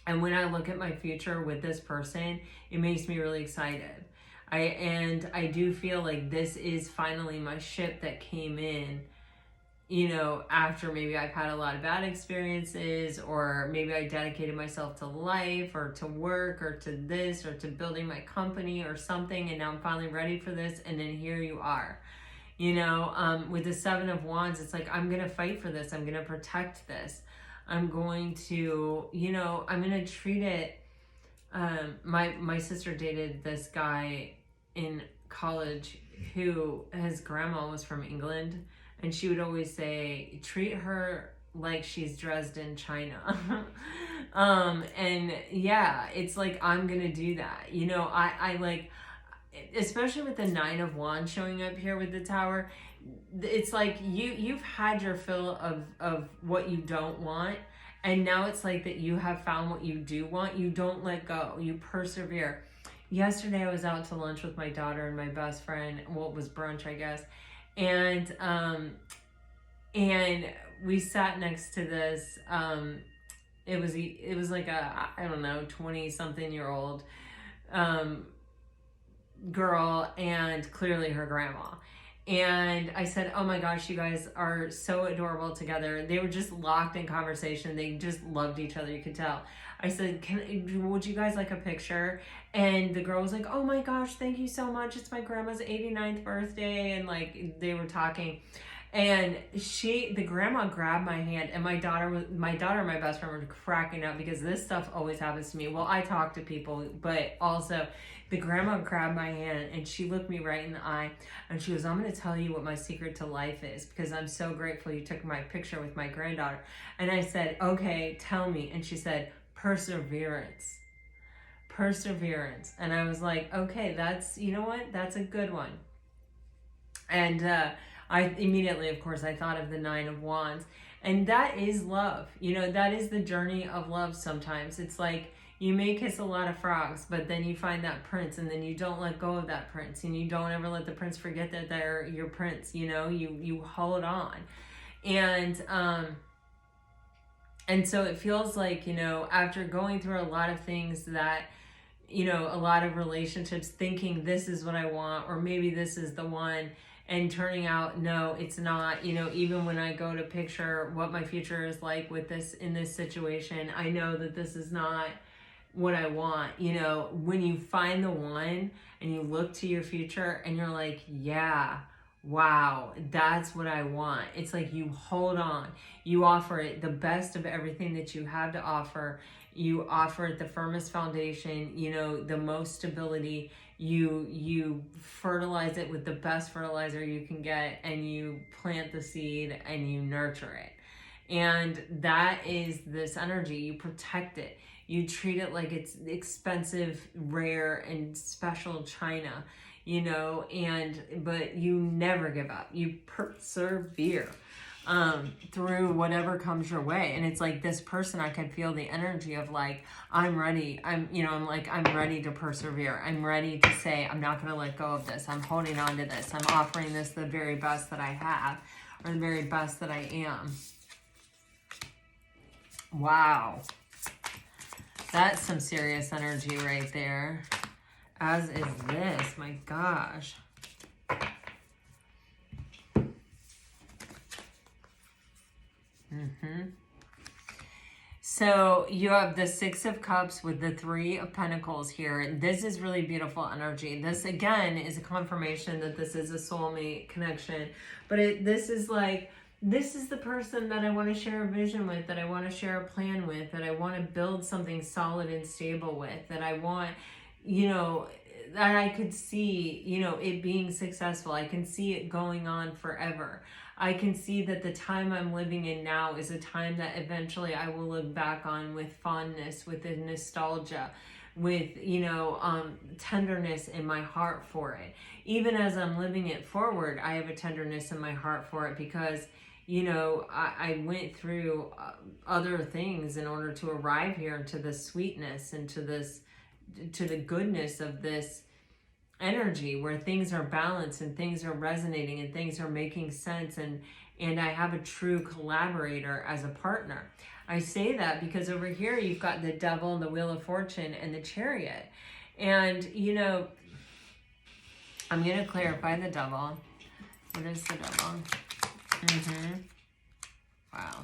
And when I look at my future with this person, it makes me really excited. I do feel like this is finally my ship that came in, you know, after maybe I've had a lot of bad experiences, or maybe I dedicated myself to life or to work or to this or to building my company or something, and now I'm finally ready for this, and then here you are. You know, with the Seven of Wands, it's like, I'm going to fight for this. I'm going to protect this. I'm going to, you know, I'm going to treat it. My sister dated this guy in college who, his grandma was from England. And she would always say, treat her like she's Dresden, China. And yeah, it's like, I'm going to do that. You know, I like, especially with the Nine of Wands showing up here with the Tower, it's like you've had your fill of what you don't want. And now it's like that you have found what you do want. You don't let go. You persevere. Yesterday, I was out to lunch with my daughter and my best friend. Well, it was brunch, I guess. And we sat next to this, it was like a, I don't know, 20-something-year-old girl, and clearly her grandma. And I said, oh my gosh, you guys are so adorable together. They were just locked in conversation. They just loved each other, you could tell. I said, would you guys like a picture? And the girl was like, oh my gosh, thank you so much. It's my grandma's 89th birthday. And like, they were talking. And the grandma grabbed my hand, and my daughter and my best friend were cracking up, because this stuff always happens to me. Well, I talk to people, but also the grandma grabbed my hand and she looked me right in the eye, and she goes, I'm going to tell you what my secret to life is, because I'm so grateful you took my picture with my granddaughter. And I said, okay, tell me. And she said, perseverance. And I was like, okay, that's, you know what? That's a good one. And, I immediately, of course, I thought of the Nine of Wands, and that is love. You know, that is the journey of love. Sometimes it's like, you may kiss a lot of frogs, but then you find that prince, and then you don't let go of that prince, and you don't ever let the prince forget that they're your prince. You know, you hold on. And so it feels like, you know, after going through a lot of things that, you know, a lot of relationships, thinking this is what I want, or maybe this is the one, and turning out, no, it's not. You know, even when I go to picture what my future is like with this, in this situation, I know that this is not what I want. You know, when you find the one and you look to your future and you're like, yeah, wow, that's what I want. It's like you hold on, you offer it the best of everything that you have to offer. You offer it the firmest foundation, you know, the most stability. you fertilize it with the best fertilizer you can get, and you plant the seed and you nurture it. And that is this energy. You protect it. You treat it like it's expensive, rare, and special china, you know, but you never give up. You persevere through whatever comes your way. And it's like this person, I can feel the energy of like, I'm ready. I'm ready to persevere. I'm ready to say, I'm not going to let go of this. I'm holding on to this. I'm offering this the very best that I have, or the very best that I am. Wow. That's some serious energy right there. As is this, my gosh. So you have the Six of Cups with the Three of Pentacles here. This is really beautiful energy. This, again, is a confirmation that this is a soulmate connection. But this is like, this is the person that I want to share a vision with, that I want to share a plan with, that I want to build something solid and stable with, that I want, you know, that I could see, you know, it being successful. I can see it going on forever. I can see that the time I'm living in now is a time that eventually I will look back on with fondness, with a nostalgia, with, you know, tenderness in my heart for it. Even as I'm living it forward, I have a tenderness in my heart for it, because, you know, I went through other things in order to arrive here, to the sweetness and to the goodness of this energy, where things are balanced and things are resonating and things are making sense, and I have a true collaborator as a partner. I say that because over here you've got the Devil, the Wheel of Fortune, and the Chariot. And, you know, I'm going to clarify the Devil. What is the Devil? Wow.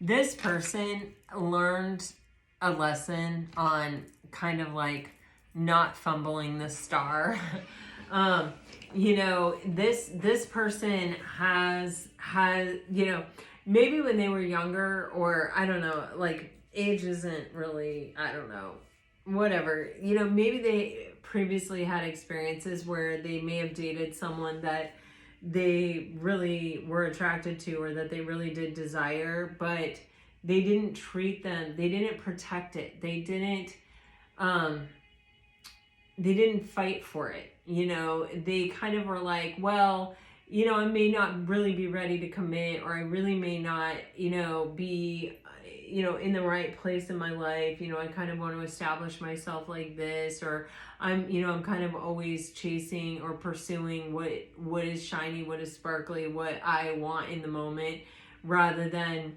This person learned a lesson on kind of like not fumbling the star. You know, this person has, you know, maybe when they were younger, or I don't know, like age isn't really, I don't know, whatever, you know, maybe they previously had experiences where they may have dated someone that they really were attracted to, or that they really did desire, but they didn't treat them, they didn't protect it, they didn't fight for it, you know. They kind of were like, well, you know, I may not really be ready to commit, or I really may not, you know, be, you know, in the right place in my life. You know, I kind of want to establish myself like this, or I'm kind of always chasing or pursuing what is shiny, what is sparkly, what I want in the moment, rather than,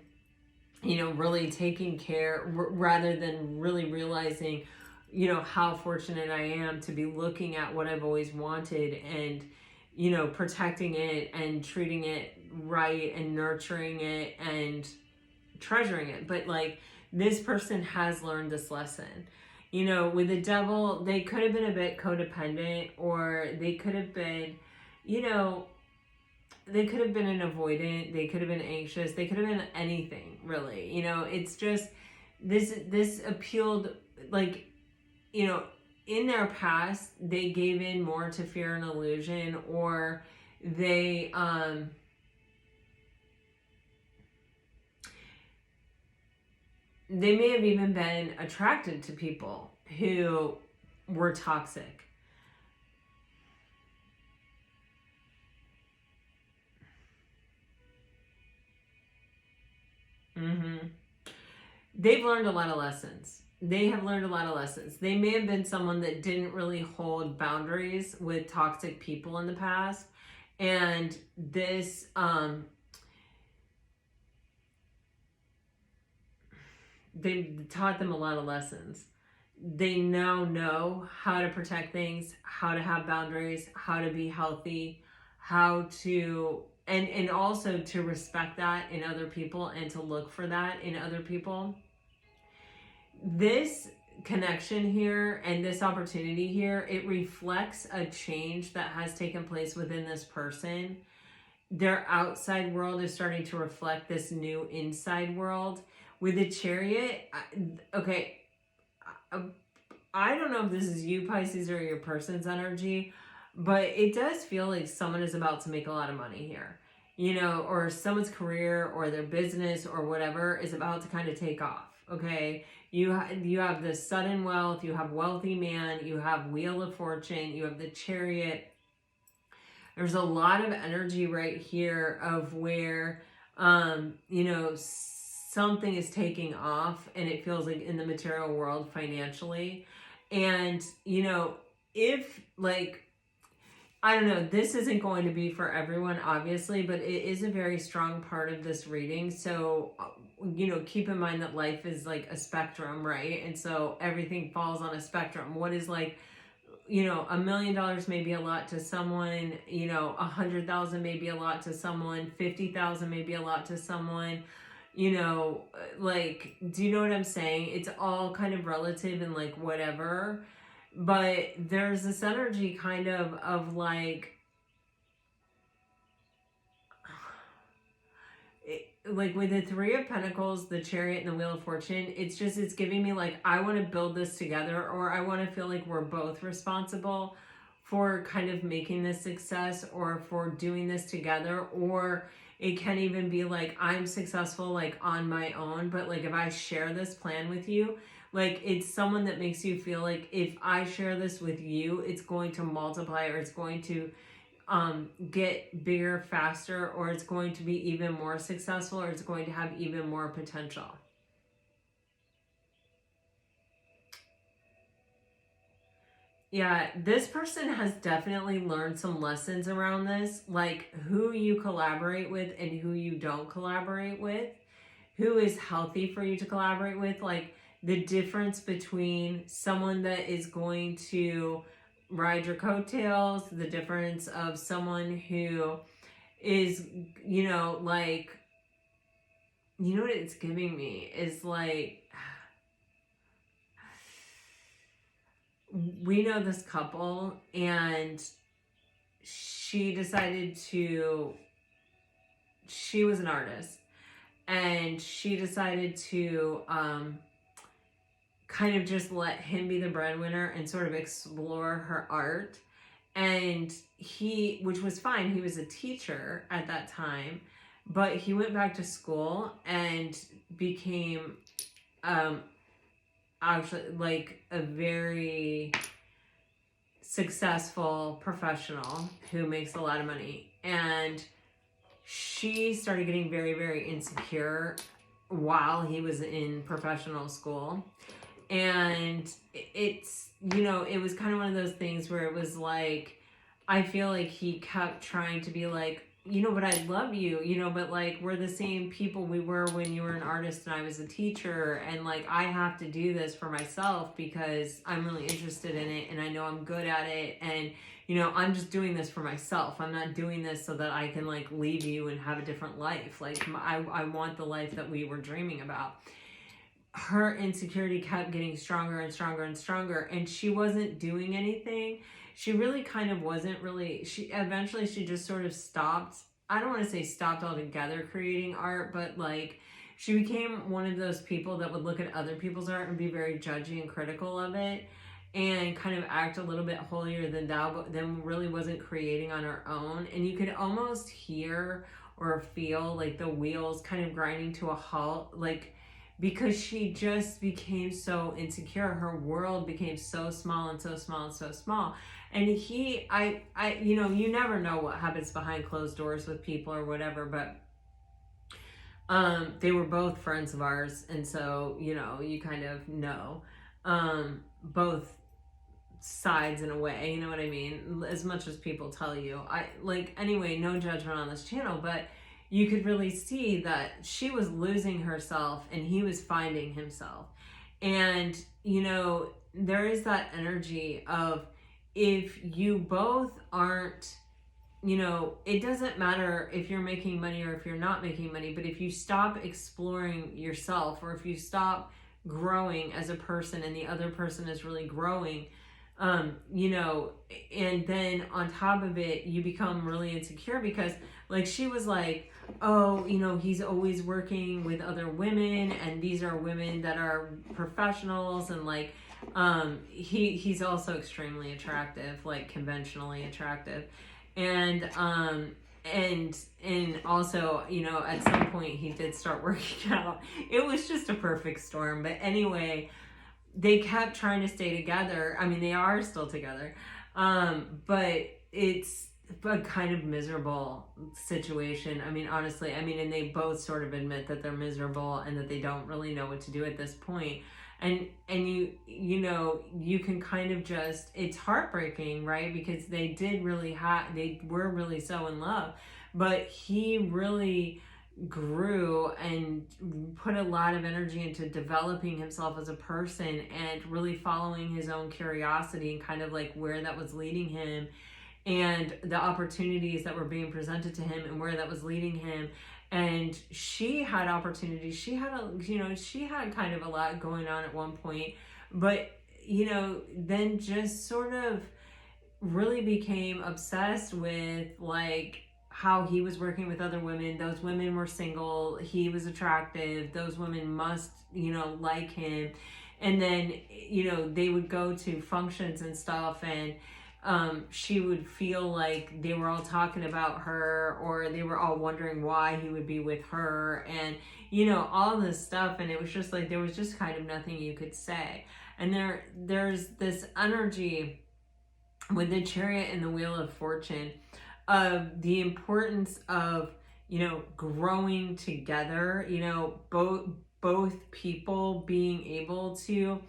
you know, really taking care, rather than really realizing, you know, how fortunate I am to be looking at what I've always wanted, and, you know, protecting it and treating it right and nurturing it and treasuring it. But like, this person has learned this lesson. You know, with the Devil, they could have been a bit codependent, or they could have been, you know, they could have been an avoidant, they could have been anxious, they could have been anything, really. You know, it's just, this appealed, like, you know, in their past, they gave in more to fear and illusion, or they, they may have even been attracted to people who were toxic. They've learned a lot of lessons. They have learned a lot of lessons. They may have been someone that didn't really hold boundaries with toxic people in the past. And this, they taught them a lot of lessons. They now know how to protect things, how to have boundaries, how to be healthy, how to, and also to respect that in other people, and to look for that in other people. This connection here and this opportunity here, it reflects a change that has taken place within this person. Their outside world is starting to reflect this new inside world, with the Chariot, okay, I don't know if this is you, Pisces, or your person's energy, but it does feel like someone is about to make a lot of money here, you know, or someone's career or their business or whatever is about to kind of take off. Okay, you have this sudden wealth, you have wealthy man, you have Wheel of Fortune, you have the Chariot. There's a lot of energy right here of where, you know, something is taking off, and it feels like in the material world financially. And, you know, if like, I don't know, this isn't going to be for everyone, obviously, but it is a very strong part of this reading. So, you know, keep in mind that life is like a spectrum, right? And so everything falls on a spectrum. What is like, you know, $1 million may be a lot to someone, you know, 100,000 may be a lot to someone, 50,000 may be a lot to someone, you know, like, do you know what I'm saying? It's all kind of relative and like whatever. But there's this energy kind of like, like with the Three of Pentacles, the Chariot, and the Wheel of Fortune, it's just, it's giving me like, I want to build this together, or I want to feel like we're both responsible for kind of making this success, or for doing this together. Or it can even be like, I'm successful like on my own, but like if I share this plan with you, like it's someone that makes you feel like if I share this with you, it's going to multiply, or it's going to get bigger faster, or it's going to be even more successful, or it's going to have even more potential. Yeah, this person has definitely learned some lessons around this, like who you collaborate with and who you don't collaborate with, who is healthy for you to collaborate with, like the difference between someone that is going to ride your coattails, the difference of someone who is, you know, like, you know what it's giving me is like, we know this couple, and she decided to, she was an artist, and she decided to kind of just let him be the breadwinner and sort of explore her art. And he, which was fine, he was a teacher at that time, but he went back to school and became actually like a very successful professional who makes a lot of money. And she started getting very, very insecure while he was in professional school. And it's, you know, it was kind of one of those things where it was like, I feel like he kept trying to be like, you know, but I love you, you know, but like, we're the same people we were when you were an artist and I was a teacher. And like, I have to do this for myself because I'm really interested in it and I know I'm good at it. And, you know, I'm just doing this for myself. I'm not doing this so that I can like leave you and have a different life. Like, I want the life that we were dreaming about. Her insecurity kept getting stronger and stronger and stronger, and she wasn't doing anything. She really kind of wasn't really, she eventually, she just sort of stopped. I don't want to say stopped altogether creating art, but like, she became one of those people that would look at other people's art and be very judgy and critical of it, and kind of act a little bit holier than thou, but then really wasn't creating on her own. And you could almost hear or feel like the wheels kind of grinding to a halt, like, because she just became so insecure. Her world became so small and so small and so small. And he, you know, you never know what happens behind closed doors with people or whatever, but they were both friends of ours. And so, you know, you kind of know both sides in a way, you know what I mean? As much as people tell you. Anyway, no judgment on this channel, but you could really see that she was losing herself and he was finding himself. And, you know, there is that energy of, if you both aren't, you know, it doesn't matter if you're making money or if you're not making money, but if you stop exploring yourself, or if you stop growing as a person and the other person is really growing, you know, and then on top of it, you become really insecure because like she was like, oh, you know, he's always working with other women and these are women that are professionals, and like he's also extremely attractive, like conventionally attractive. And and also, you know, at some point he did start working out. It was just a perfect storm. But anyway, they kept trying to stay together. I mean, they are still together. But it's a kind of miserable situation. I mean, honestly, I mean, and they both sort of admit that they're miserable and that they don't really know what to do at this point. And you know, you can kind of just, it's heartbreaking, right? Because they were really so in love, but he really grew and put a lot of energy into developing himself as a person and really following his own curiosity and kind of like where that was leading him and the opportunities that were being presented to him and where that was leading him. And she had opportunities. She had kind of a lot going on at one point, but you know, then just sort of really became obsessed with like how he was working with other women. Those women were single. He was attractive. Those women must, you know, like him. And then, you know, they would go to functions and stuff, and she would feel like they were all talking about her, or they were all wondering why he would be with her, and you know, all this stuff. And it was just like there was just kind of nothing you could say. And there's this energy with the Chariot and the Wheel of Fortune of the importance of, you know, growing together, you know, both people being able to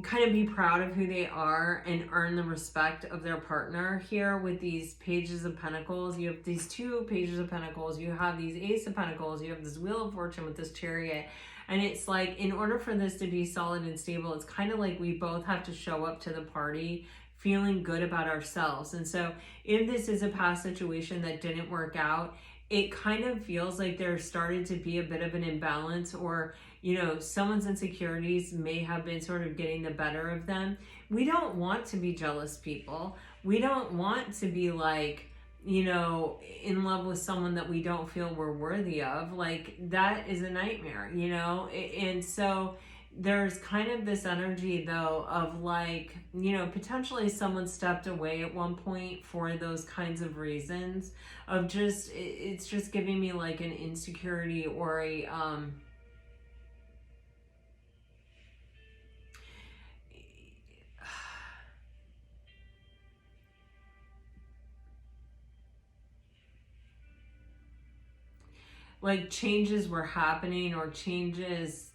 kind of be proud of who they are and earn the respect of their partner. Here with these pages of pentacles, you have these two pages of pentacles, you have these ace of pentacles, you have this Wheel of Fortune with this Chariot. And it's like, in order for this to be solid and stable, it's kind of like we both have to show up to the party feeling good about ourselves. And so if this is a past situation that didn't work out, it kind of feels like there started to be a bit of an imbalance, or, you know, someone's insecurities may have been sort of getting the better of them. We don't want to be jealous people. We don't want to be like, you know, in love with someone that we don't feel we're worthy of. Like, that is a nightmare, you know? And so there's kind of this energy though of like, you know, potentially someone stepped away at one point for those kinds of reasons of just, it's just giving me like an insecurity or a like changes were happening, or changes.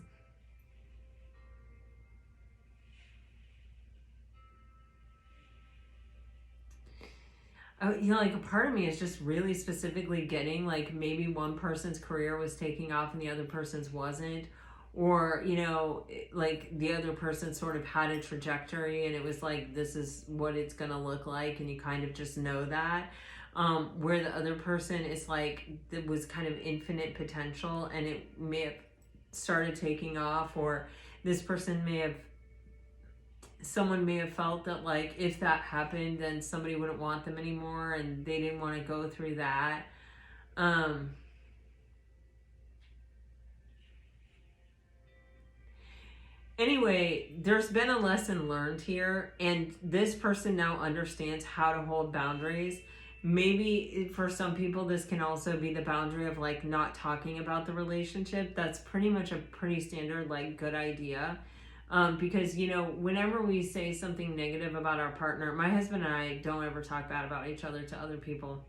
You know, like a part of me is just really specifically getting like maybe one person's career was taking off and the other person's wasn't, or, you know, like the other person sort of had a trajectory and it was like, this is what it's gonna look like, and you kind of just know that. Where the other person is like, it was kind of infinite potential and it may have started taking off, or this person someone may have felt that like if that happened then somebody wouldn't want them anymore and they didn't want to go through that. Anyway, there's been a lesson learned here, and this person now understands how to hold boundaries. Maybe for some people this can also be the boundary of like not talking about the relationship. That's pretty much a pretty standard like good idea. Because, you know, whenever we say something negative about our partner, my husband and I don't ever talk bad about each other to other people.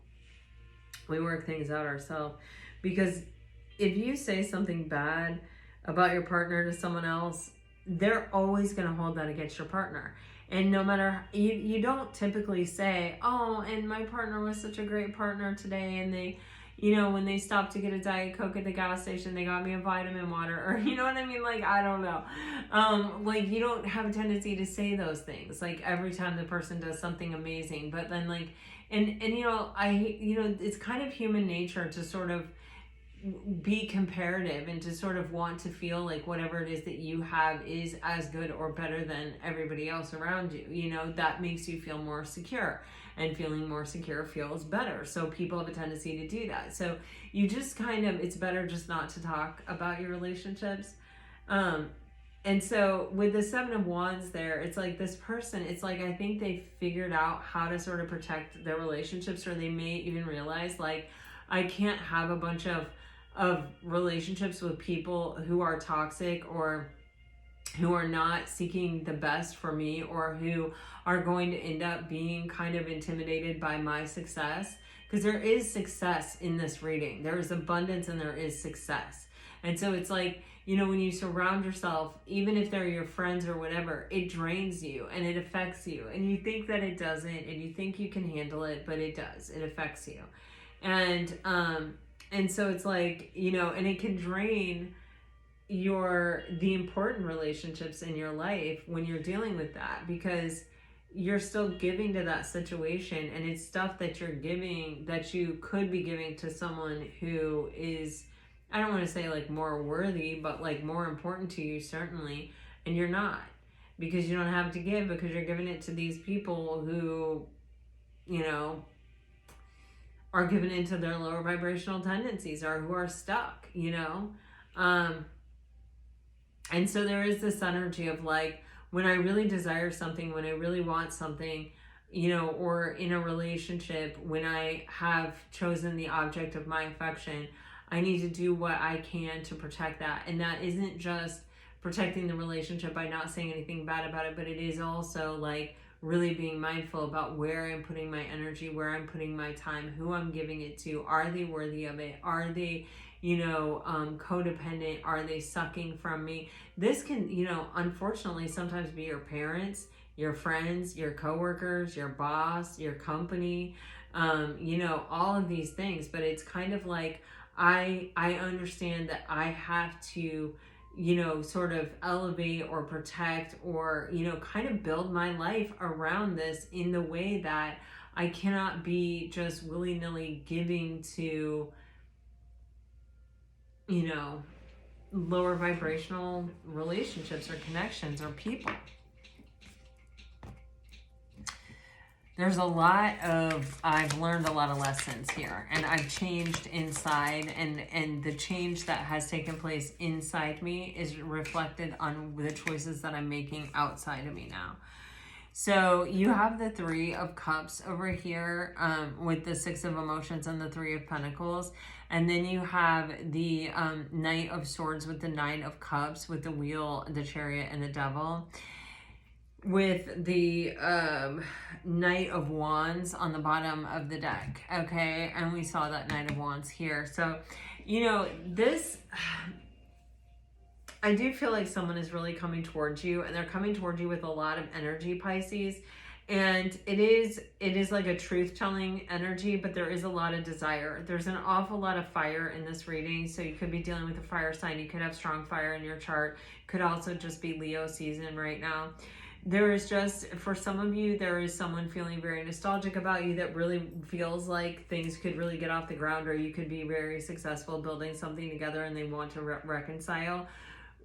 We work things out ourselves. Because if you say something bad about your partner to someone else, they're always going to hold that against your partner. And no matter, you don't typically say, oh, and my partner was such a great partner today, and they, you know, when they stopped to get a Diet Coke at the gas station, they got me a vitamin water, or you know what I mean? Like, I don't know. Like, you don't have a tendency to say those things, like, every time the person does something amazing. But then, like, and you know, you know, it's kind of human nature to sort of be comparative and to sort of want to feel like whatever it is that you have is as good or better than everybody else around you. You know, that makes you feel more secure, and feeling more secure feels better. So people have a tendency to do that. So you just kind of, it's better just not to talk about your relationships. And so with the Seven of Wands there, it's like this person, it's like I think they figured out how to sort of protect their relationships, or they may even realize like, I can't have a bunch of relationships with people who are toxic or who are not seeking the best for me, or who are going to end up being kind of intimidated by my success. Because there is success in this reading. There is abundance and there is success. And so it's like, you know, when you surround yourself, even if they're your friends or whatever, it drains you and it affects you. And you think that it doesn't, and you think you can handle it, but it does. It affects you. And so it's like, you know, and it can drain the important relationships in your life when you're dealing with that, because you're still giving to that situation, and it's stuff that you're giving that you could be giving to someone who is, I don't want to say like more worthy, but like more important to you, certainly, and you're not, because you don't have to give, because you're giving it to these people who, you know, are given into their lower vibrational tendencies, or who are stuck, you know. And so there is this energy of like, when I really desire something, when I really want something, you know, or in a relationship, when I have chosen the object of my affection, I need to do what I can to protect that. And that isn't just protecting the relationship by not saying anything bad about it, but it is also like really being mindful about where I'm putting my energy, where I'm putting my time, who I'm giving it to. Are they worthy of it? Are they, you know, codependent? Are they sucking from me? This can, you know, unfortunately sometimes be your parents, your friends, your coworkers, your boss, your company, you know, all of these things. But it's kind of like, I understand that I have to, you know, sort of elevate or protect, or, you know, kind of build my life around this in the way that I cannot be just willy-nilly giving to, you know, lower vibrational relationships or connections or people. There's a lot of, I've learned a lot of lessons here, and I've changed inside, and the change that has taken place inside me is reflected on the choices that I'm making outside of me now. So you have the Three of Cups over here with the Six of Emotions and the Three of Pentacles. And then you have the Knight of Swords with the Nine of Cups, with the Wheel, the Chariot, and the Devil. With the Knight of Wands on the bottom of the deck, okay? And we saw that Knight of Wands here. So, you know, this, I do feel like someone is really coming towards you, and they're coming towards you with a lot of energy, Pisces. And it is like a truth-telling energy, but there is a lot of desire. There's an awful lot of fire in this reading, so you could be dealing with a fire sign. You could have strong fire in your chart. Could also just be Leo season right now. There is just, for some of you, there is someone feeling very nostalgic about you that really feels like things could really get off the ground, or you could be very successful building something together and they want to reconcile,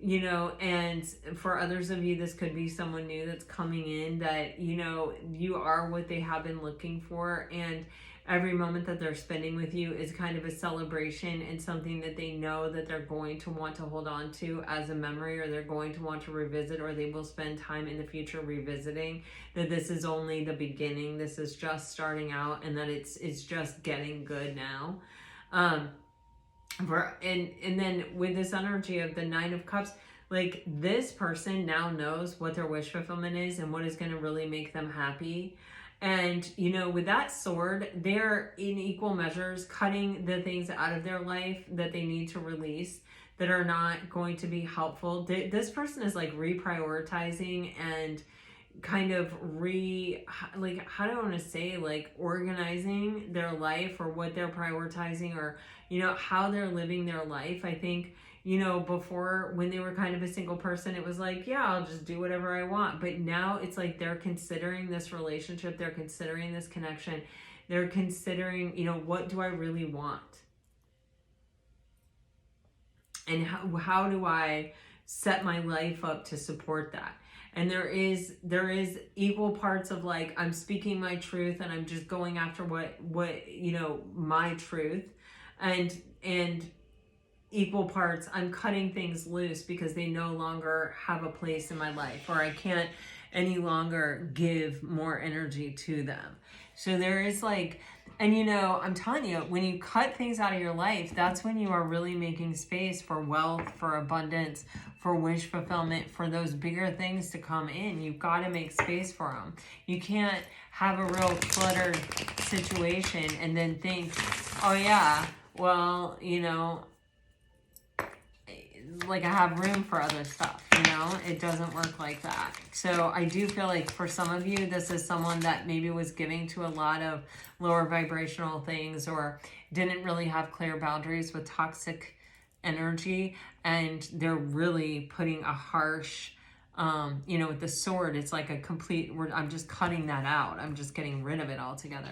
you know. And for others of you, this could be someone new that's coming in that, you know, you are what they have been looking for, and every moment that they're spending with you is kind of a celebration and something that they know that they're going to want to hold on to as a memory, or they're going to want to revisit, or they will spend time in the future revisiting. That this is only the beginning, this is just starting out, and that it's just getting good now. And then with this energy of the Nine of Cups, like, this person now knows what their wish fulfillment is and what is going to really make them happy. And, you know, with that sword, they're in equal measures cutting the things out of their life that they need to release, that are not going to be helpful. This person is like reprioritizing and kind of how do I want to say, like, organizing their life, or what they're prioritizing, or, you know, how they're living their life. I think, you know, before, when they were kind of a single person, it was like, yeah, I'll just do whatever I want. But now it's like they're considering this relationship, they're considering this connection, they're considering, you know, what do I really want? And how do I set my life up to support that? And there is equal parts of like, I'm speaking my truth and I'm just going after what my truth, and equal parts I'm cutting things loose because they no longer have a place in my life, or I can't any longer give more energy to them. So there is like, and I'm telling you, when you cut things out of your life, that's when you are really making space for wealth, for abundance, for wish fulfillment, for those bigger things to come in. You've got to make space for them. You can't have a real cluttered situation and then think, oh yeah, well, like I have room for other stuff, it doesn't work like that. So I do feel like for some of you, this is someone that maybe was giving to a lot of lower vibrational things, or didn't really have clear boundaries with toxic energy, and they're really putting a harsh, with the sword, it's like a complete, I'm just cutting that out. I'm just getting rid of it altogether.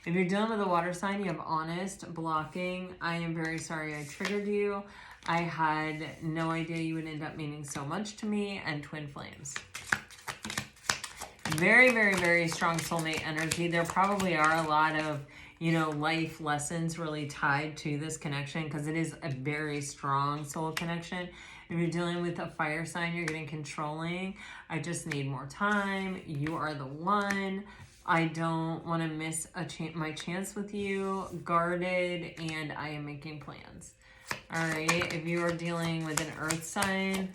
If you're dealing with a water sign, you have honest blocking. I am very sorry I triggered you. I had no idea you would end up meaning so much to me. And twin flames. Very, very, very strong soulmate energy. There probably are a lot of, life lessons really tied to this connection, because it is a very strong soul connection. If you're dealing with a fire sign, you're getting controlling. I just need more time. You are the one. I don't want to miss my chance with you. Guarded, and I am making plans. All right, if you are dealing with an earth sign,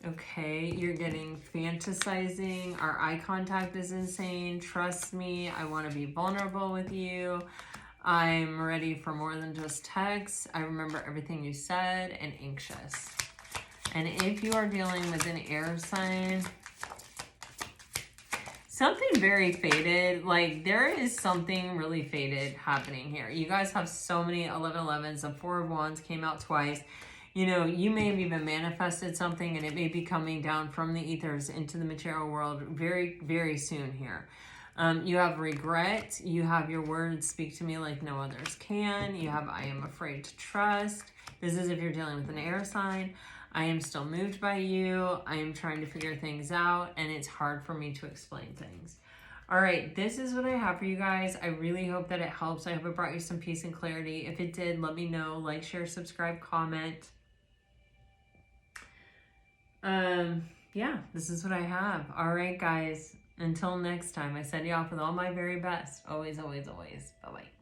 okay, you're getting fantasizing. Our eye contact is insane. Trust me, I want to be vulnerable with you. I'm ready for more than just text. I remember everything you said, and anxious. And if you are dealing with an air sign, something very faded, like there is something really faded happening here. You guys have so many 1111s. The 4 of Wands came out twice. You may have even manifested something, and it may be coming down from the ethers into the material world very, very soon here. You have regret. You have your words speak to me like no others can. You have I am afraid to trust. This is if you're dealing with an air sign. I am still moved by you. I am trying to figure things out, and it's hard for me to explain things. All right, this is what I have for you guys. I really hope that it helps. I hope it brought you some peace and clarity. If it did, let me know. Like, share, subscribe, comment. Yeah, this is what I have. All right, guys. Until next time, I send you off with all my very best. Always, always, always. Bye-bye.